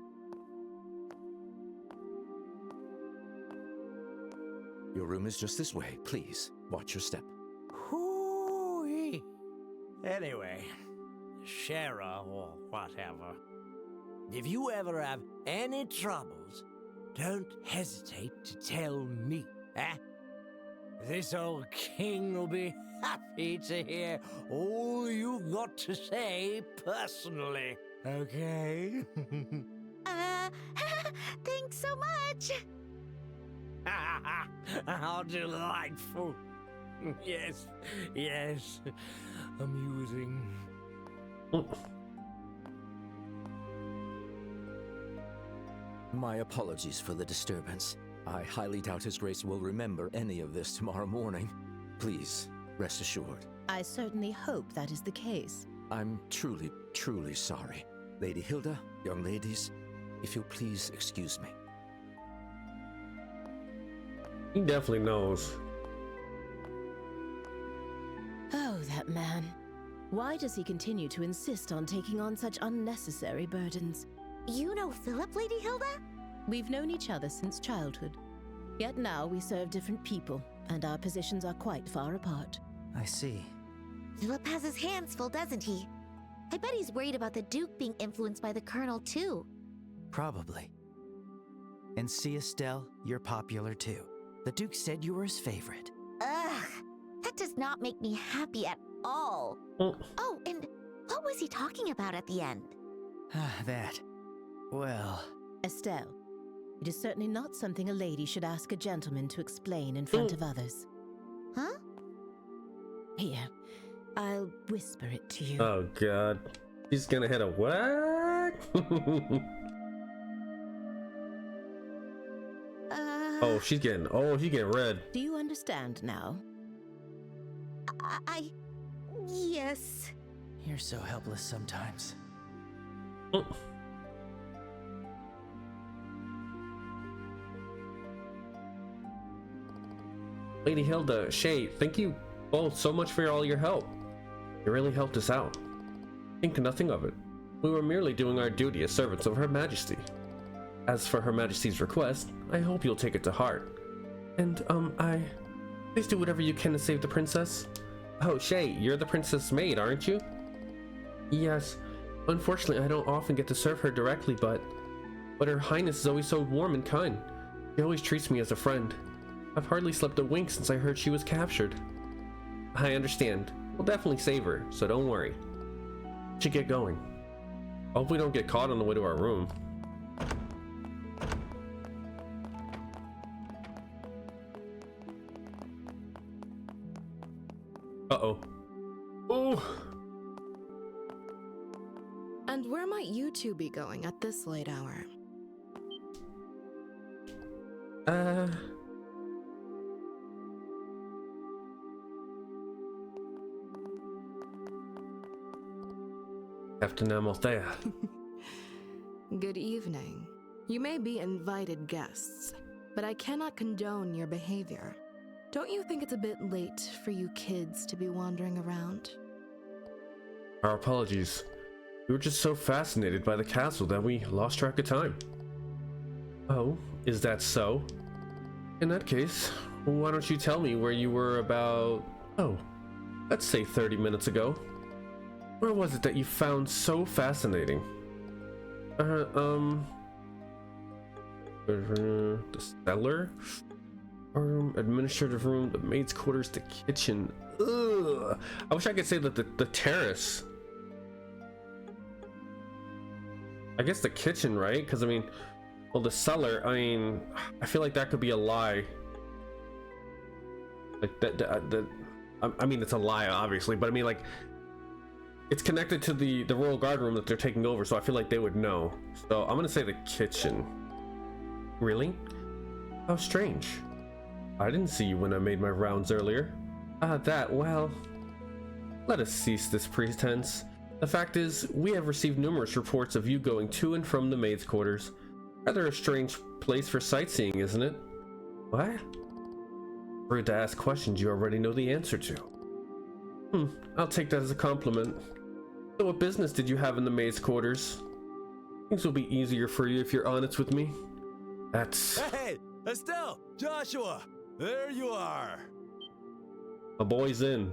Your room is just this way. Please, watch your step. Hoo-wee. Anyway, Shara or whatever. If you ever have any troubles, don't hesitate to tell me, eh? This old king will be happy to hear all you've got to say personally, okay? Thanks so much. How delightful. Yes, amusing. My apologies for the disturbance. I highly doubt His Grace will remember any of this tomorrow morning. Please, rest assured. I certainly hope that is the case. I'm truly, truly sorry. Lady Hilda, young ladies, if you'll please excuse me. He definitely knows. Oh, that man. Why does he continue to insist on taking on such unnecessary burdens? You know Philip, Lady Hilda? We've known each other since childhood. Yet now we serve different people, and our positions are quite far apart. I see. Philip has his hands full, doesn't he? I bet he's worried about the Duke being influenced by the Colonel, too. Probably. And see, Estelle, you're popular too. The Duke said you were his favorite. Ugh, that does not make me happy at all. Oh, and what was he talking about at the end? That. Well... Estelle, it is certainly not something a lady should ask a gentleman to explain in front of others. Huh? Here, I'll whisper it to you. Oh god. She's gonna hit a what? Oh, she's getting red. Do you understand now? Yes. You're so helpless sometimes. Lady Hilda, Shay, thank you both so much for all your help. You really helped us out. Think nothing of it. We were merely doing our duty as servants of Her Majesty. As for Her Majesty's request, I hope you'll take it to heart. And, please do whatever you can to save the princess. Oh, Shay, you're the princess' maid, aren't you? Yes. Unfortunately, I don't often get to serve her directly, but But Her Highness is always so warm and kind. She always treats me as a friend. I've hardly slept a wink since I heard she was captured. I understand. We'll definitely save her, so don't worry. We should get going. I hope we don't get caught on the way to our room. Uh-oh. Oh! And where might you two be going at this late hour? Captain Amalthea. Good evening. You may be invited guests, but I cannot condone your behavior. Don't you think it's a bit late for you kids to be wandering around? Our apologies. We were just so fascinated by the castle that we lost track of time. Oh, is that so? In that case, why don't you tell me where you were about, let's say 30 minutes ago? Where was it that you found so fascinating? The cellar? Administrative room, the maid's quarters, the kitchen. Ugh. I wish I could say that the terrace. I guess the kitchen, right? Because I mean, well, the cellar, I mean, I feel like that could be a lie. Like that I mean, it's a lie, obviously, but I mean, like, it's connected to the royal guard room that they're taking over, so I feel like they would know. So I'm gonna say the kitchen. Really? How strange. I didn't see you when I made my rounds earlier. Well, let us cease this pretense. The fact is, we have received numerous reports of you going to and from the maid's quarters. Rather a strange place for sightseeing, isn't it? What? Rude to ask questions you already know the answer to. I'll take that as a compliment. So what business did you have in the maid's quarters? Things will be easier for you if you're honest with me. That's... Hey, Estelle, Joshua, there you are. A boy's in.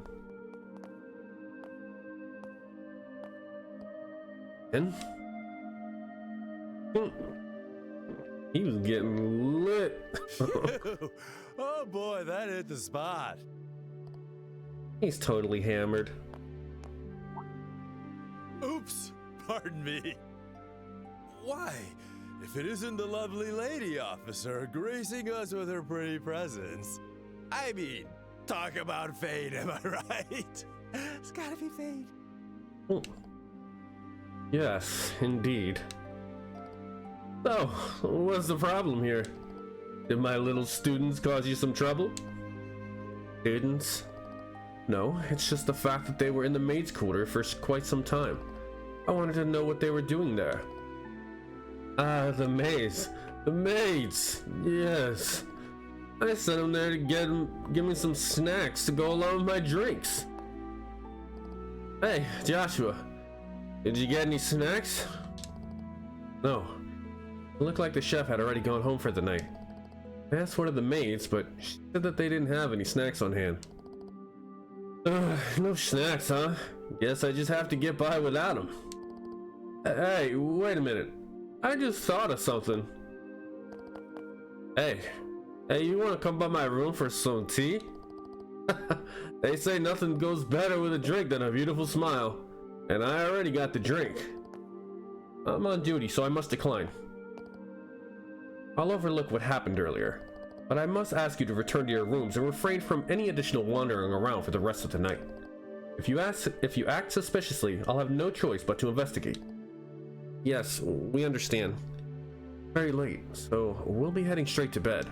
And he was getting lit. Oh boy, that hit the spot. He's totally hammered. Oops, pardon me. Why, if it isn't the lovely lady officer gracing us with her pretty presence. I mean, talk about fate, am I right? It's gotta be fate. Yes, indeed. So, what's the problem here? Did my little students cause you some trouble? Students? No, it's just the fact that they were in the maid's quarter for quite some time. I wanted to know what they were doing there. Ah, the maids. The maids! Yes. I sent them there to give me some snacks to go along with my drinks. Hey, Joshua. Did you get any snacks? No. It looked like the chef had already gone home for the night. I asked one of the maids, but she said that they didn't have any snacks on hand. No snacks, huh? Guess I just have to get by without them. Hey, wait a minute. I just thought of something. Hey, you want to come by my room for some tea? They say nothing goes better with a drink than a beautiful smile. And I already got the drink. I'm on duty, so I must decline. I'll overlook what happened earlier, but I must ask you to return to your rooms and refrain from any additional wandering around for the rest of the night. If you act suspiciously, I'll have no choice but to investigate. Yes, we understand. Very late, so we'll be heading straight to bed.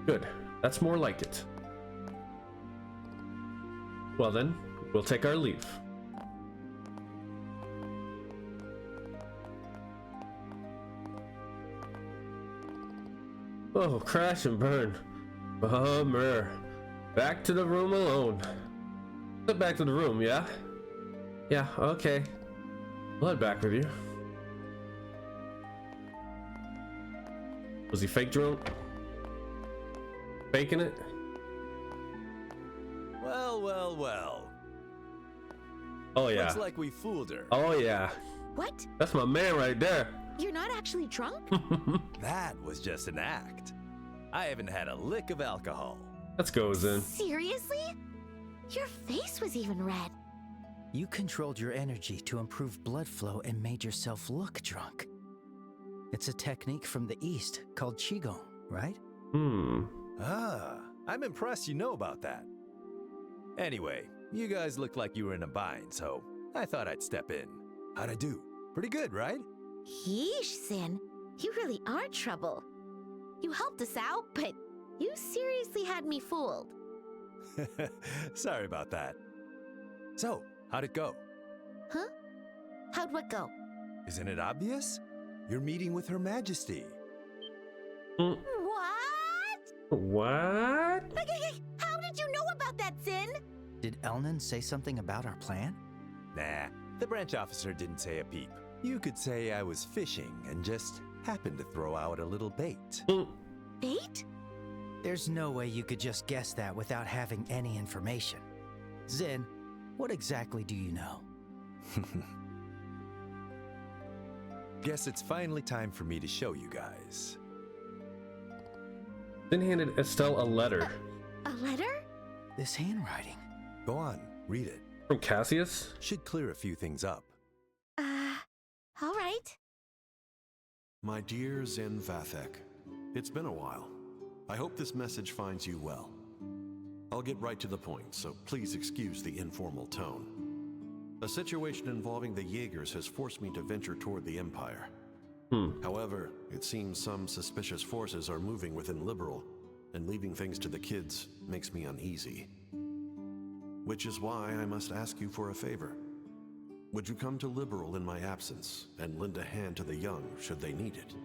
Good, that's more like it. Well then, we'll take our leave. Oh, crash and burn. Bummer. Back to the room alone. Get back to the room, yeah? Yeah, okay. I'll head back with you. Was he fake drunk? Faking it? Well. Oh yeah. Looks like we fooled her. Oh yeah. What? That's my man right there. You're not actually drunk? That was just an act. I haven't had a lick of alcohol. Let's go, Zen. Seriously? Your face was even red. You controlled your energy to improve blood flow and made yourself look drunk. It's a technique from the East called Qigong, right? Ah, I'm impressed you know about that. Anyway, you guys looked like you were in a bind, so I thought I'd step in. How'd I do? Pretty good, right? Yeesh, Sin. You really are trouble. You helped us out, but you seriously had me fooled. Sorry about that. So, how'd it go? Huh? How'd what go? Isn't it obvious? You're meeting with Her Majesty. What? What? Hey, how did you know about that, Sin? Did Elnan say something about our plan? Nah, the branch officer didn't say a peep. You could say I was fishing and just happened to throw out a little bait. Bait? There's no way you could just guess that without having any information. Zin, what exactly do you know? Guess it's finally time for me to show you guys. Zen handed Estelle a letter. A letter? This handwriting. Go on, read it. From Cassius? Should clear a few things up. All right. My dear Zen Vathek, it's been a while. I hope this message finds you well. I'll get right to the point, so please excuse the informal tone. A situation involving the Jaegers has forced me to venture toward the Empire. However, it seems some suspicious forces are moving within Liberl, and leaving things to the kids makes me uneasy. Which is why I must ask you for a favor. Would you come to Liberl in my absence and lend a hand to the young should they need it?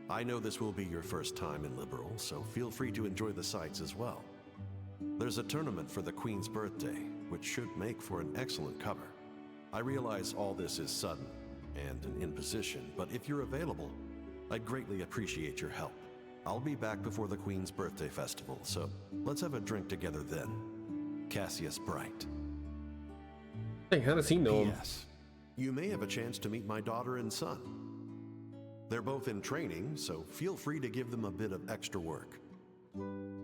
I know this will be your first time in Liberl, so feel free to enjoy the sights as well. There's a tournament for the Queen's birthday, which should make for an excellent cover. I realize all this is sudden and an imposition, but if you're available, I'd greatly appreciate your help. I'll be back before the Queen's birthday festival, so let's have a drink together then. Cassius Bright. Hey, how does he know him? Yes. You may have a chance to meet my daughter and son. They're both in training, so feel free to give them a bit of extra work.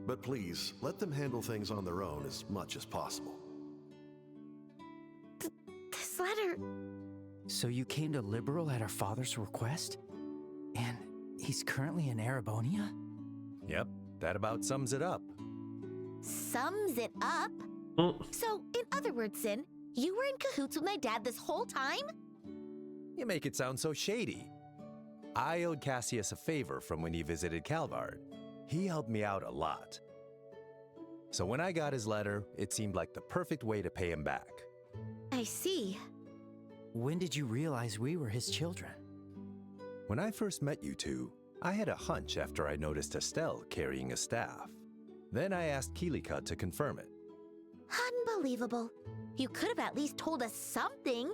But please, let them handle things on their own as much as possible. This letter... So you came to Liberl at our father's request? And he's currently in Erebonia? Yep, that about sums it up. Sums it up? So, in other words, Sin, you were in cahoots with my dad this whole time? You make it sound so shady. I owed Cassius a favor from when he visited Calvard. He helped me out a lot. So when I got his letter, it seemed like the perfect way to pay him back. I see. When did you realize we were his children? When I first met you two, I had a hunch after I noticed Estelle carrying a staff. Then I asked Kilika to confirm it. Unbelievable. You could have at least told us something.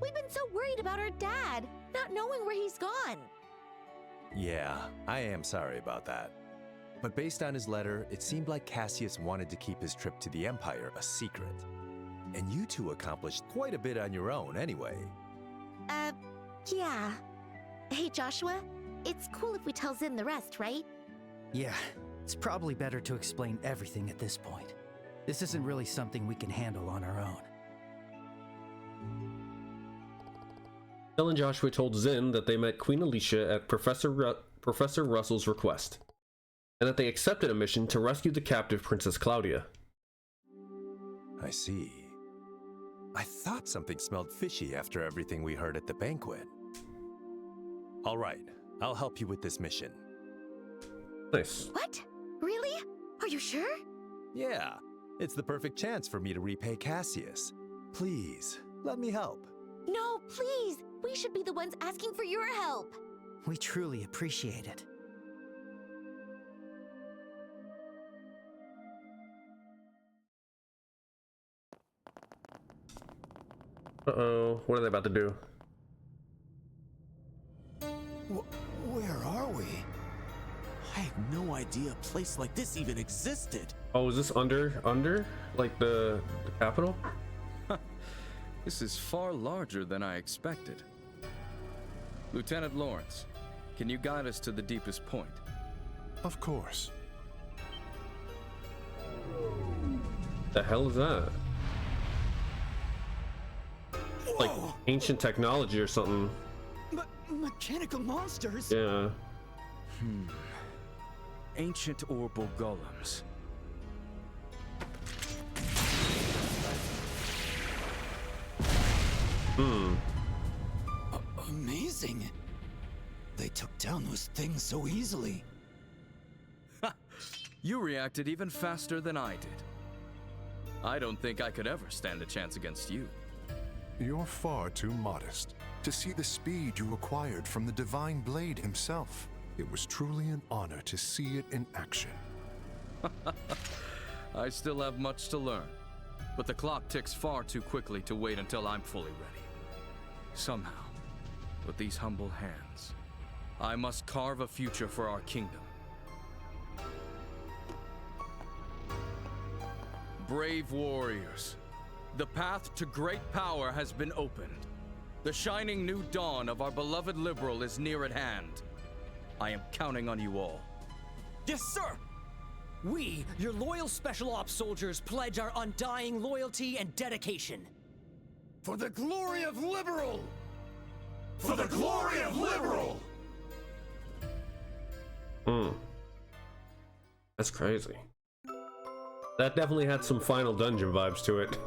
We've been so worried about our dad, not knowing where he's gone. Yeah, I am sorry about that. But based on his letter, it seemed like Cassius wanted to keep his trip to the Empire a secret. And you two accomplished quite a bit on your own anyway. Yeah. Hey, Joshua, it's cool if we tell Zin the rest, right? Yeah, it's probably better to explain everything at this point. This isn't really something we can handle on our own. Estelle and Joshua told Zin that they met Queen Alicia at Professor Russell's request, and that they accepted a mission to rescue the captive Princess Claudia. I see. I thought something smelled fishy after everything we heard at the banquet. All right, I'll help you with this mission. Nice. What? Really? Are you sure? Yeah, it's the perfect chance for me to repay Cassius. Please, let me help. No, please. We should be the ones asking for your help. We truly appreciate it. Uh-oh, what are they about to do? Where are we? I had no idea a place like this even existed. Oh, is this under? Like the capital? This is far larger than I expected. Lieutenant Lawrence, can you guide us to the deepest point? Of course. The hell is that? Like ancient technology or something. Mechanical monsters? Yeah. Ancient orbital golems. Amazing. They took down those things so easily. You reacted even faster than I did. I don't think I could ever stand a chance against you. You're far too modest to see the speed you acquired from the Divine Blade himself. It was truly an honor to see it in action. I still have much to learn, but the clock ticks far too quickly to wait until I'm fully ready. Somehow, with these humble hands, I must carve a future for our kingdom. Brave warriors, the path to great power has been opened. The shining new dawn of our beloved Liberl is near at hand. I am counting on you all. Yes, sir! We, your loyal Special Ops soldiers, pledge our undying loyalty and dedication. For the glory of Liberl! For the glory of Liberl! That's crazy. That definitely had some Final Dungeon vibes to it.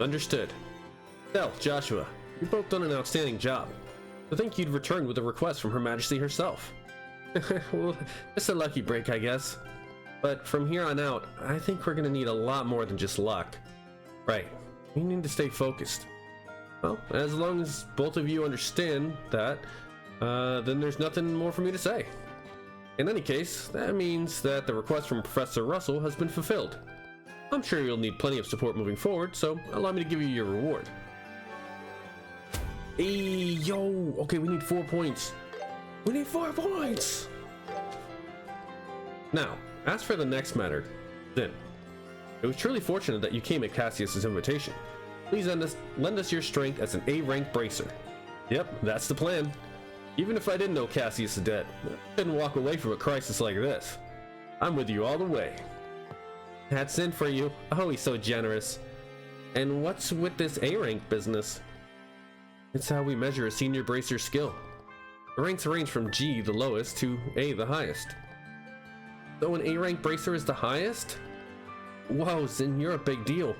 Understood. Estelle, Joshua, you've both done an outstanding job. I think you'd return with a request from Her Majesty herself. Well, it's a lucky break, I guess. But from here on out, I think we're gonna need a lot more than just luck. Right, we need to stay focused. Well, as long as both of you understand that, then there's nothing more for me to say. In any case, that means that the request from Professor Russell has been fulfilled. I'm sure you'll need plenty of support moving forward, so allow me to give you your reward. Hey, yo! Okay, we need 4 points. We need 4 points! Now, as for the next matter, then, it was truly fortunate that you came at Cassius's invitation. Please lend us your strength as an A-rank bracer. Yep, that's the plan. Even if I didn't know Cassius is dead, I couldn't walk away from a crisis like this. I'm with you all the way. That's in for you. Oh, he's so generous. And what's with this A-rank business? It's how we measure a senior bracer's skill. The ranks range from G, the lowest, to A, the highest. So an A-rank bracer is the highest? Whoa, Zin, you're a big deal.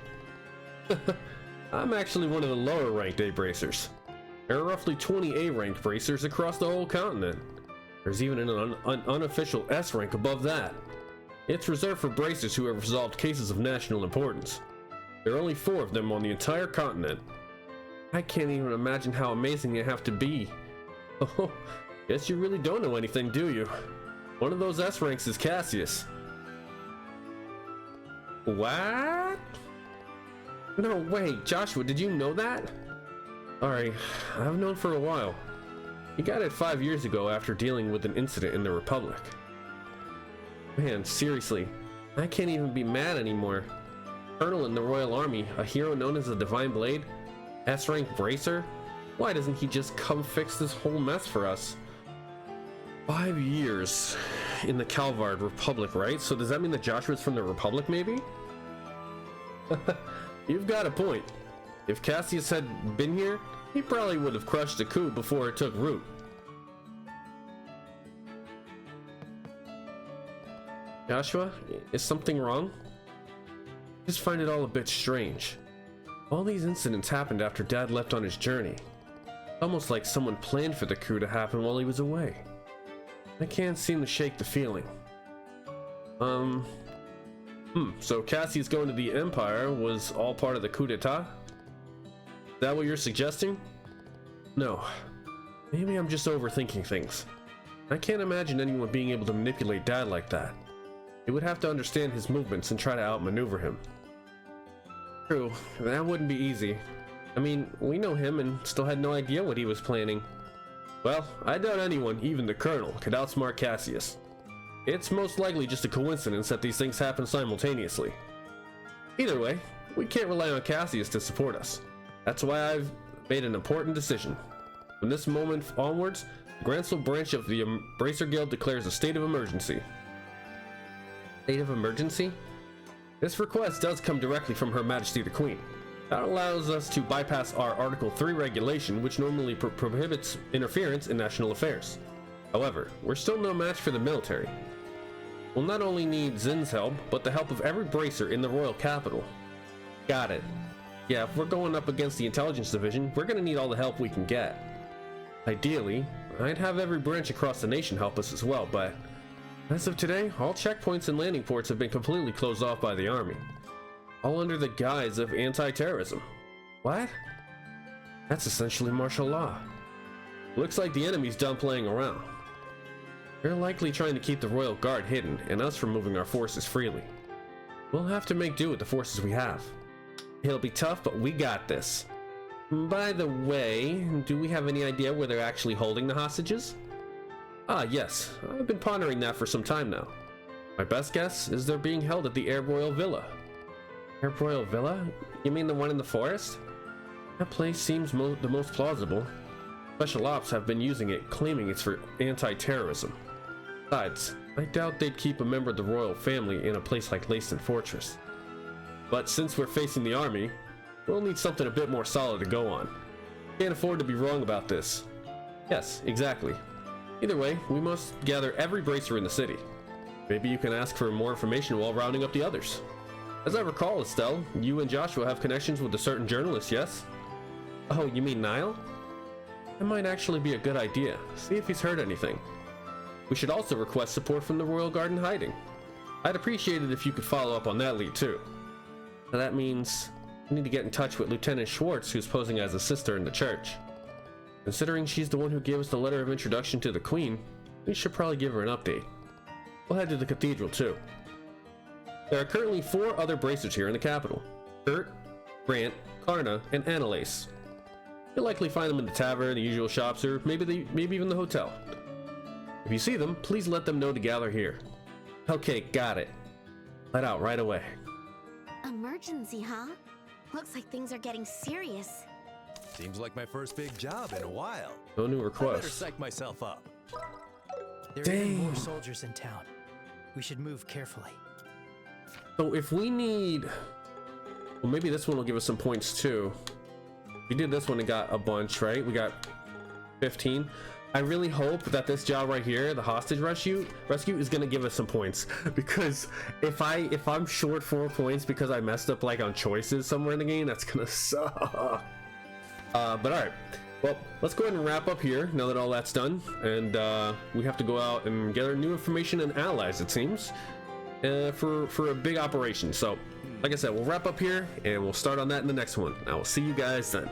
I'm actually one of the lower ranked A-bracers. There are roughly 20 A-ranked bracers across the whole continent. There's even an unofficial S rank above that. It's reserved for bracers who have resolved cases of national importance. There are only 4 of them on the entire continent. I can't even imagine how amazing they have to be. Oh, guess you really don't know anything, do you? One of those S ranks is Cassius. What? No way, Joshua, did you know that? Sorry, I've known for a while. He got it 5 years ago after dealing with an incident in the Republic. Man, seriously, I can't even be mad anymore. Colonel in the Royal Army, a hero known as the Divine Blade, S-rank bracer? Why doesn't he just come fix this whole mess for us? 5 years in the Calvard Republic, right? So does that mean that Joshua's from the Republic, maybe? You've got a point. If Cassius had been here, he probably would have crushed the coup before it took root. Joshua, is something wrong? I just find it all a bit strange. All these incidents happened after Dad left on his journey. Almost like someone planned for the coup to happen while he was away. I can't seem to shake the feeling. So Cassius going to the Empire was all part of the coup d'etat? Is that what you're suggesting? No. Maybe I'm just overthinking things. I can't imagine anyone being able to manipulate Dad like that. They would have to understand his movements and try to outmaneuver him. True, that wouldn't be easy. I mean, we know him and still had no idea what he was planning. Well, I doubt anyone, even the Colonel, could outsmart Cassius. It's most likely just a coincidence that these things happen simultaneously. Either way, we can't rely on Cassius to support us. That's why I've made an important decision. From this moment onwards, the Grancel branch of the Embracer Guild declares a state of emergency. State of emergency? This request does come directly from Her Majesty the Queen. That allows us to bypass our Article 3 regulation, which normally prohibits interference in national affairs. However, we're still no match for the military. We'll not only need Zin's help, but the help of every bracer in the royal capital. Got it. Yeah, if we're going up against the intelligence division, we're gonna need all the help we can get. Ideally, I'd have every branch across the nation help us as well, but as of today, all checkpoints and landing ports have been completely closed off by the army. All under the guise of anti-terrorism. What? That's essentially martial law. Looks like the enemy's done playing around. They're likely trying to keep the Royal Guard hidden and us from moving our forces freely. We'll have to make do with the forces we have. It'll be tough, but we got this. By the way, do we have any idea where they're actually holding the hostages? Ah, yes. I've been pondering that for some time now. My best guess is they're being held at the Air Royal Villa. Air Royal Villa? You mean the one in the forest? That place seems the most plausible. Special Ops have been using it, claiming it's for anti-terrorism. Besides, I doubt they'd keep a member of the royal family in a place like Lacen Fortress. But since we're facing the army, we'll need something a bit more solid to go on. Can't afford to be wrong about this. Yes, exactly. Either way, we must gather every bracer in the city. Maybe you can ask for more information while rounding up the others. As I recall, Estelle, you and Joshua have connections with a certain journalist, yes? Oh, you mean Niall? That might actually be a good idea. See if he's heard anything. We should also request support from the Royal Guard in hiding. I'd appreciate it if you could follow up on that lead too. Now that means we need to get in touch with Lieutenant Schwartz, who's posing as a sister in the church. Considering she's the one who gave us the letter of introduction to the Queen, we should probably give her an update. We'll head to the cathedral too. There are currently 4 other bracers here in the capital. Kurt, Grant, Karna, and Annalise. You'll likely find them in the tavern, the usual shops, or maybe even the hotel. If you see them, please let them know to gather here. Okay, got it. Let out right away. Emergency, huh? Looks like things are getting serious. Seems like my first big job in a while. No new I requests. better psych myself up. There are even more soldiers in town. We should move carefully. So if we need... Well, maybe this one will give us some points too. We did this one and got a bunch, right? We got 15. I really hope that this job right here, the hostage rescue is gonna give us some points, because if I'm short 4 points because I messed up like on choices somewhere in the game, that's gonna suck. But all right, well, let's go ahead and wrap up here now that all that's done, and we have to go out and gather new information and allies, it seems, for a big operation. So like I said, we'll wrap up here and we'll start on that in the next one. I will see you guys then.